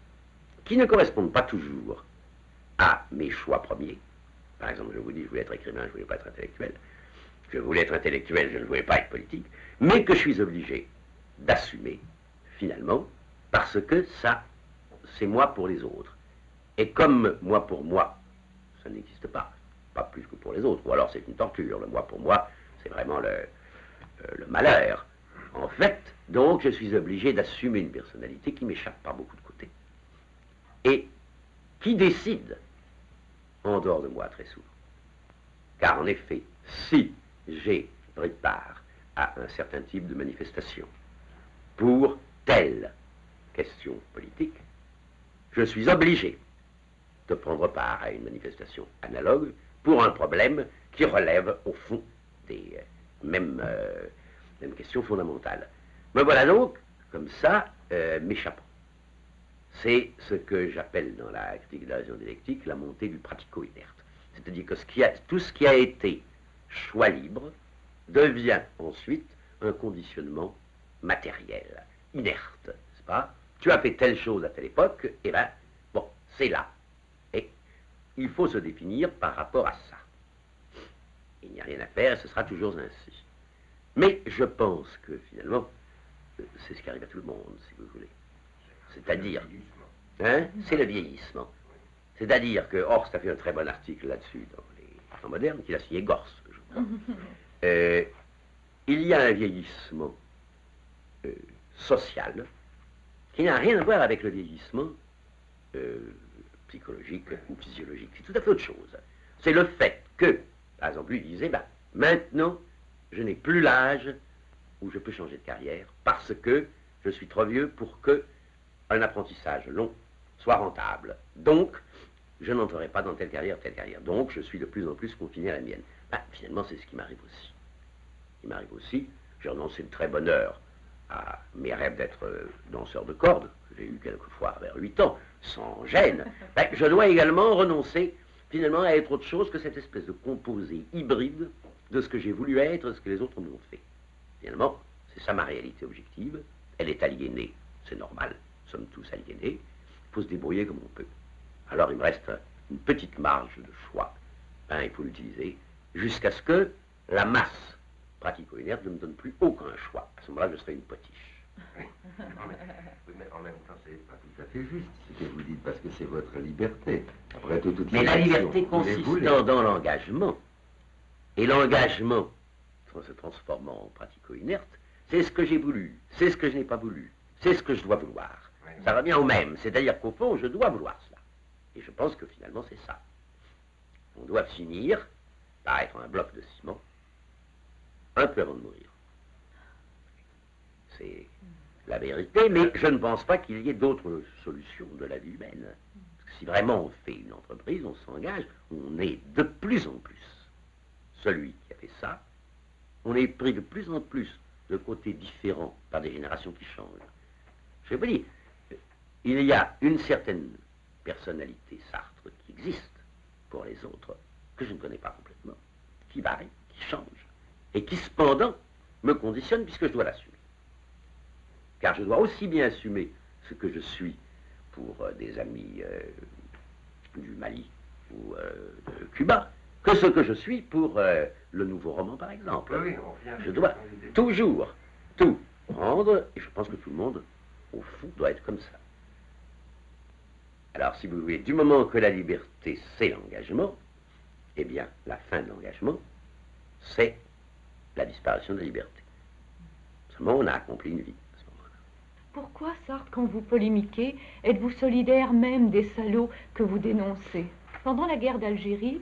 qui ne correspondent pas toujours à mes choix premiers. Par exemple, je vous dis, je voulais être écrivain, je ne voulais pas être intellectuel. Je voulais être intellectuel, je ne voulais pas être politique, mais que je suis obligé d'assumer, finalement, parce que ça, c'est moi pour les autres. Et comme moi pour moi, ça n'existe pas plus que pour les autres, ou alors c'est une torture, le moi pour moi, c'est vraiment le malheur. En fait, donc, je suis obligé d'assumer une personnalité qui m'échappe par beaucoup de côtés, et qui décide en dehors de moi très souvent. Car en effet, si j'ai pris part à un certain type de manifestation pour telle question politique, je suis obligé de prendre part à une manifestation analogue pour un problème qui relève au fond des mêmes questions fondamentales. Me voilà donc, comme ça, m'échappant. C'est ce que j'appelle dans la critique de la raison dialectique la montée du pratico-inerte. C'est-à-dire que tout ce qui a été choix libre devient ensuite un conditionnement matériel, inerte, n'est-ce pas? Tu as fait telle chose à telle époque, et bien, bon, c'est là. Et il faut se définir par rapport à ça. Il n'y a rien à faire, et ce sera toujours ainsi. Mais je pense que finalement, c'est ce qui arrive à tout le monde, si vous voulez. C'est-à-dire, hein, c'est le vieillissement. C'est-à-dire que Horst a fait un très bon article là-dessus dans les temps modernes, qu'il a signé Gors, je crois. Il y a un vieillissement social qui n'a rien à voir avec le vieillissement psychologique ou physiologique. C'est tout à fait autre chose. C'est le fait que, par exemple, lui disait, ben, maintenant, je n'ai plus l'âge où je peux changer de carrière parce que je suis trop vieux pour que un apprentissage long soit rentable. Donc, je n'entrerai pas dans telle carrière. Donc, je suis de plus en plus confiné à la mienne. Ben, finalement, c'est ce qui m'arrive aussi. Il m'arrive aussi, j'ai renoncé de très bonne heure à mes rêves d'être danseur de cordes, que j'ai eu quelquefois vers 8 ans, sans gêne. Ben, je dois également renoncer, finalement, à être autre chose que cette espèce de composé hybride de ce que j'ai voulu être, de ce que les autres m'ont fait. Finalement, c'est ça ma réalité objective. Elle est aliénée, c'est normal, nous sommes tous aliénés. Il faut se débrouiller comme on peut. Alors il me reste une petite marge de choix. Ben, il faut l'utiliser jusqu'à ce que la masse pratico-inerte ne me donne plus aucun choix. À ce moment-là, je serai une potiche. Oui. Mais en même temps, c'est pas tout à fait juste ce que vous dites, parce que c'est votre liberté. Après tout, mais la liberté consiste dans l'engagement. Et l'engagement, en se transformant en pratico-inerte, c'est ce que j'ai voulu, c'est ce que je n'ai pas voulu, c'est ce que je dois vouloir. Oui. Ça revient au même, c'est-à-dire qu'au fond, je dois vouloir cela. Et je pense que finalement, c'est ça. On doit finir par être un bloc de ciment, un peu avant de mourir. C'est la vérité, mais je ne pense pas qu'il y ait d'autres solutions de la vie humaine. Parce que si vraiment on fait une entreprise, on s'engage, on est de plus en plus celui qui a fait ça, on est pris de plus en plus de côtés différents par des générations qui changent. Je vais vous dire, il y a une certaine personnalité Sartre qui existe pour les autres, que je ne connais pas complètement, qui varie, qui change, et qui cependant me conditionne puisque je dois l'assumer. Car je dois aussi bien assumer ce que je suis pour des amis du Mali ou de Cuba, que ce que je suis pour le nouveau roman, par exemple. Oui, je dois toujours tout prendre, et je pense que tout le monde, au fond, doit être comme ça. Alors, si vous voulez, du moment que la liberté, c'est l'engagement, eh bien, la fin de l'engagement, c'est la disparition de la liberté. Seulement, on a accompli une vie à ce moment-là. Pourquoi, Sartre, quand vous polémiquez, êtes-vous solidaire même des salauds que vous dénoncez? Pendant la guerre d'Algérie,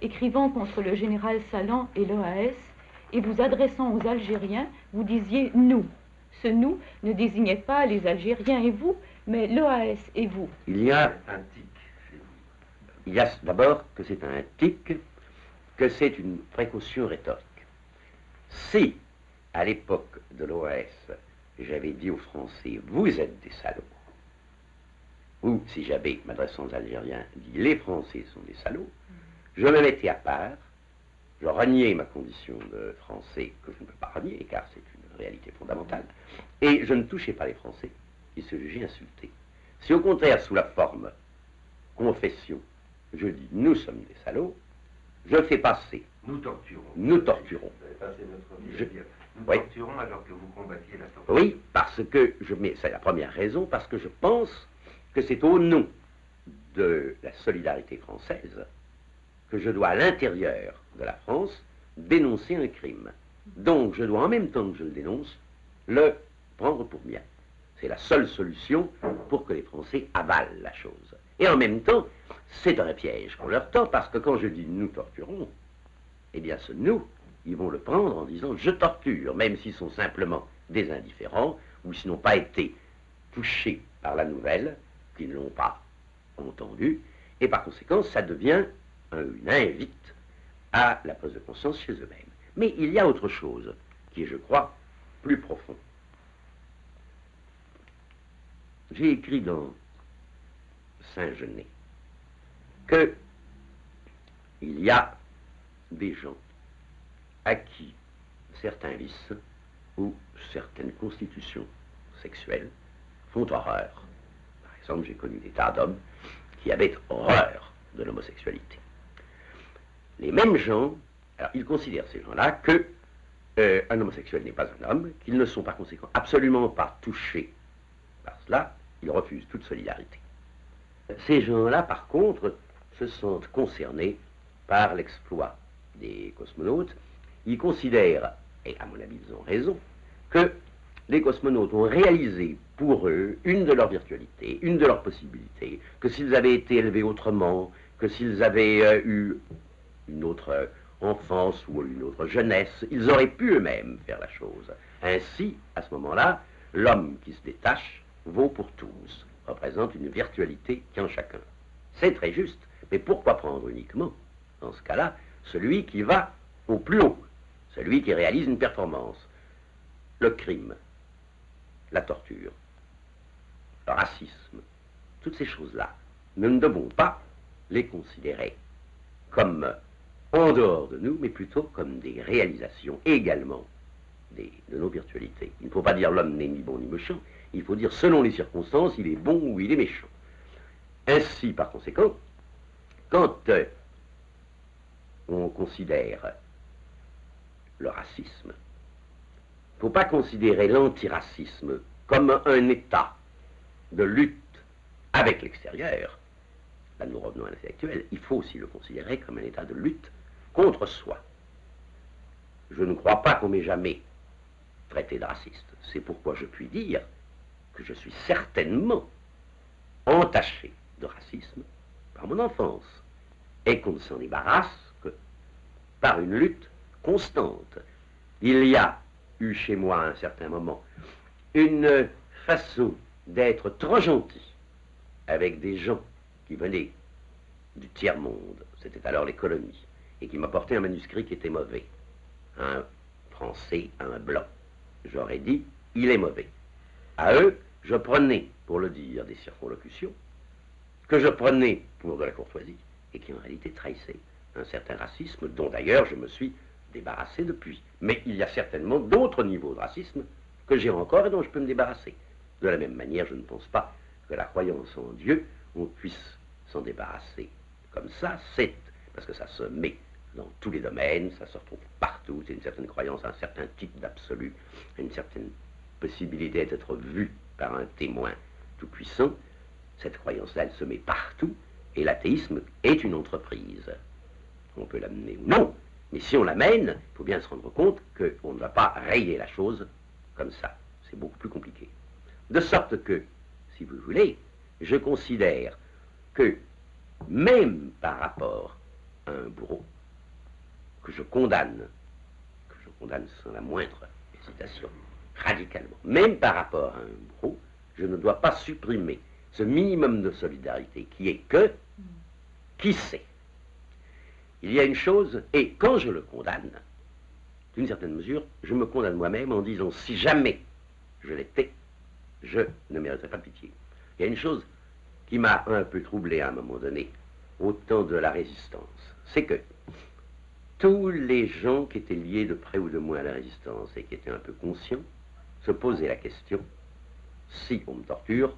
écrivant contre le général Salan et l'OAS, et vous adressant aux Algériens, vous disiez « nous ». Ce « nous » ne désignait pas les Algériens et vous, mais l'OAS et vous. Il y a un tic chez vous. Il y a d'abord que c'est un tic, que c'est une précaution rhétorique. Si, à l'époque de l'OAS, j'avais dit aux Français « vous êtes des salauds », ou si j'avais, m'adressant aux Algériens, dit « les Français sont des salauds », je me mettais à part, je reniais ma condition de Français, que je ne peux pas renier, car c'est une réalité fondamentale, et je ne touchais pas les Français, qui se jugeaient insultés. Si au contraire, sous la forme confession, je dis « nous sommes des salauds », je fais passer. Nous torturons. Nous torturons. Vous avez passé notre vie à dire nous torturons alors que vous combattiez la torture. Oui, parce que, c'est la première raison, parce que je pense que c'est au nom de la solidarité française que je dois, à l'intérieur de la France, dénoncer un crime. Donc, je dois, en même temps que je le dénonce, le prendre pour mien. C'est la seule solution pour que les Français avalent la chose. Et en même temps, c'est un piège qu'on leur tend, parce que quand je dis « nous torturons », eh bien, ce « nous », ils vont le prendre en disant « je torture », même s'ils sont simplement des indifférents, ou s'ils n'ont pas été touchés par la nouvelle, qu'ils ne l'ont pas entendue, et par conséquent, ça devient une invite à la prise de conscience chez eux-mêmes. Mais il y a autre chose qui est, je crois, plus profond. J'ai écrit dans Saint-Genet que il y a des gens à qui certains vices ou certaines constitutions sexuelles font horreur. Par exemple, j'ai connu des tas d'hommes qui avaient horreur de l'homosexualité. Les mêmes gens, alors ils considèrent ces gens-là que un homosexuel n'est pas un homme, qu'ils ne sont par conséquent absolument pas touchés par cela, ils refusent toute solidarité. Ces gens-là, par contre, se sentent concernés par l'exploit des cosmonautes. Ils considèrent, et à mon avis ils ont raison, que les cosmonautes ont réalisé pour eux une de leurs virtualités, une de leurs possibilités, que s'ils avaient été élevés autrement, que s'ils avaient eu une autre enfance ou une autre jeunesse, ils auraient pu eux-mêmes faire la chose. Ainsi, à ce moment-là, l'homme qui se détache vaut pour tous, représente une virtualité qui en chacun. C'est très juste, mais pourquoi prendre uniquement, dans ce cas-là, celui qui va au plus haut, celui qui réalise une performance? Le crime, la torture, le racisme, toutes ces choses-là, nous ne devons pas les considérer comme en dehors de nous, mais plutôt comme des réalisations également de nos virtualités. Il ne faut pas dire l'homme n'est ni bon ni méchant, il faut dire selon les circonstances, il est bon ou il est méchant. Ainsi, par conséquent, quand on considère le racisme, il ne faut pas considérer l'antiracisme comme un état de lutte avec l'extérieur. Là, nous revenons à l'intellectuel. Il faut aussi le considérer comme un état de lutte contre soi. Je ne crois pas qu'on m'ait jamais traité de raciste. C'est pourquoi je puis dire que je suis certainement entaché de racisme par mon enfance et qu'on ne s'en débarrasse que par une lutte constante. Il y a eu chez moi à un certain moment une façon d'être trop gentil avec des gens qui venaient du tiers-monde, c'était alors les colonies, et qui m'apportaient un manuscrit qui était mauvais. Un Français, un blanc. J'aurais dit, il est mauvais. À eux, je prenais, pour le dire, des circonlocutions, que je prenais pour de la courtoisie, et qui en réalité trahissaient un certain racisme, dont d'ailleurs je me suis débarrassé depuis. Mais il y a certainement d'autres niveaux de racisme que j'ai encore et dont je peux me débarrasser. De la même manière, je ne pense pas que la croyance en Dieu, on puisse s'en débarrasser comme ça, c'est parce que ça se met dans tous les domaines, ça se retrouve partout, c'est une certaine croyance, un certain type d'absolu, une certaine possibilité d'être vu par un témoin tout-puissant. Cette croyance-là, elle se met partout, et l'athéisme est une entreprise. On peut l'amener ou non, mais si on l'amène, il faut bien se rendre compte qu'on ne va pas rayer la chose comme ça. C'est beaucoup plus compliqué. De sorte que, si vous voulez, je considère que, même par rapport à un bourreau, que je condamne sans la moindre hésitation, radicalement, même par rapport à un bourreau, je ne dois pas supprimer ce minimum de solidarité qui est que, qui sait, il y a une chose, et quand je le condamne, d'une certaine mesure, je me condamne moi-même en disant, si jamais je l'étais, je ne mériterais pas de pitié. Il y a une chose qui m'a un peu troublé à un moment donné, au temps de la résistance, c'est que tous les gens qui étaient liés de près ou de loin à la résistance et qui étaient un peu conscients se posaient la question, si on me torture,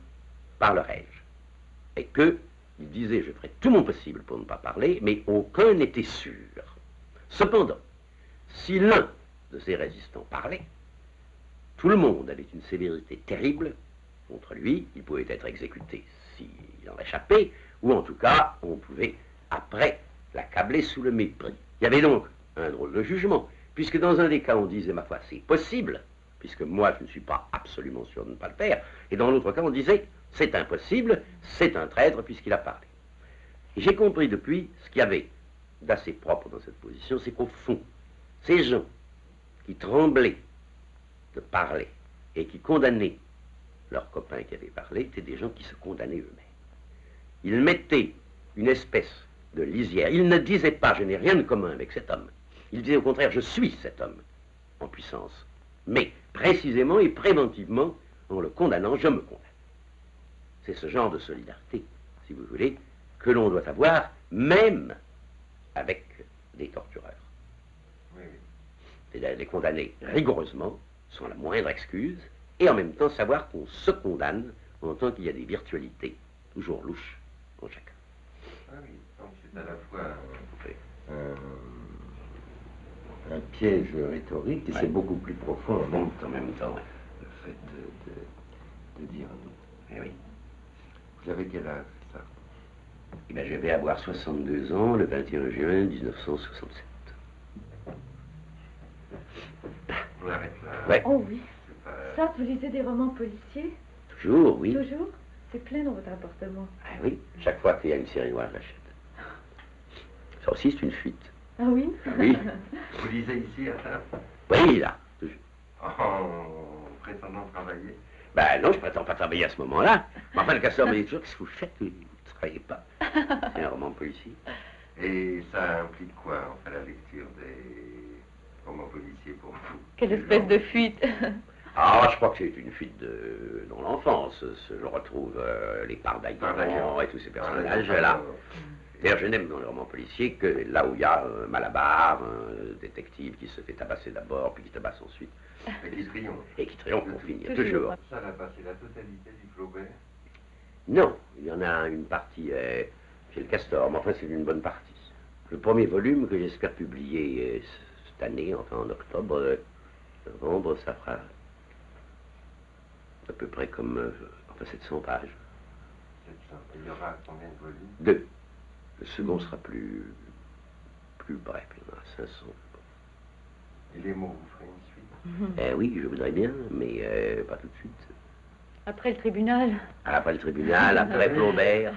parlerai-je? Et qu'ils disaient, je ferai tout mon possible pour ne pas parler, mais aucun n'était sûr. Cependant, si l'un de ces résistants parlait, tout le monde avait une sévérité terrible contre lui, il pouvait être exécuté s'il en échappait, ou en tout cas, on pouvait, après, l'accabler sous le mépris. Il y avait donc un drôle de jugement, puisque dans un des cas, on disait, ma foi, c'est possible, puisque moi, je ne suis pas absolument sûr de ne pas le faire, et dans l'autre cas, on disait, c'est impossible, c'est un traître, puisqu'il a parlé. Et j'ai compris depuis, ce qu'il y avait d'assez propre dans cette position, c'est qu'au fond, ces gens qui tremblaient de parler et qui condamnaient leurs copains qui avaient parlé, étaient des gens qui se condamnaient eux-mêmes. Ils mettaient une espèce de lisière. Ils ne disaient pas, je n'ai rien de commun avec cet homme. Ils disaient au contraire, je suis cet homme en puissance. Mais précisément et préventivement, en le condamnant, je me condamne. C'est ce genre de solidarité, si vous voulez, que l'on doit avoir, même avec des tortureurs. Oui, oui. C'est-à-dire les condamner rigoureusement, sans la moindre excuse, et en même temps savoir qu'on se condamne en tant qu'il y a des virtualités, toujours louches, en chacun. Ah oui, donc c'est à la fois Oui. un piège rhétorique et Ouais. c'est beaucoup plus profond En même temps, ouais. le fait de dire non. Eh oui. Vous avez quel âge, ça? Eh bien, je vais avoir 62 ans le 21 juin 1967. On arrête là. Ouais. Oh oui. C'est pas... Ça, vous lisez des romans policiers? Toujours, oui. Toujours? C'est plein dans votre appartement. Ah oui, chaque fois qu'il y a une série noire, je l'achète. Ça aussi, c'est une fuite. Ah oui? Oui. Vous lisez ici à table Oui, là. toujours. en prétendant travailler? Ben non, je prétends pas travailler à ce moment-là. Mais enfin, le casseur me dit toujours, qu'est-ce que vous faites? Vous ne travaillez pas. C'est un roman policier. Et ça implique quoi, enfin, la lecture des romans policiers pour vous? Quelle espèce de fuite. Ah, je crois que c'est une fuite dans l'enfance. Je retrouve les Pardaillon et tous ces personnages-là. D'ailleurs, je n'aime dans les romans policiers que là où il y a Malabar, un détective qui se fait tabasser d'abord, puis qui tabasse ensuite. Et qui triomphe. Et qui triomphe pour finir, Toujours. toujours. Ça n'a pas, c'est la totalité du Flaubert. Non, il y en a une partie chez le Castor, mais enfin c'est une bonne partie. Le premier volume que j'espère publier cette année, enfin en octobre, novembre, ça fera à peu près comme enfin 700 pages. 700. Et il y aura combien de volumes? 2. Le second sera plus bref, il y en aura 500. Et les mots, vous ferez une suite? Eh oui, je voudrais bien, mais pas tout de suite. Après le tribunal. Après le tribunal, après Flaubert.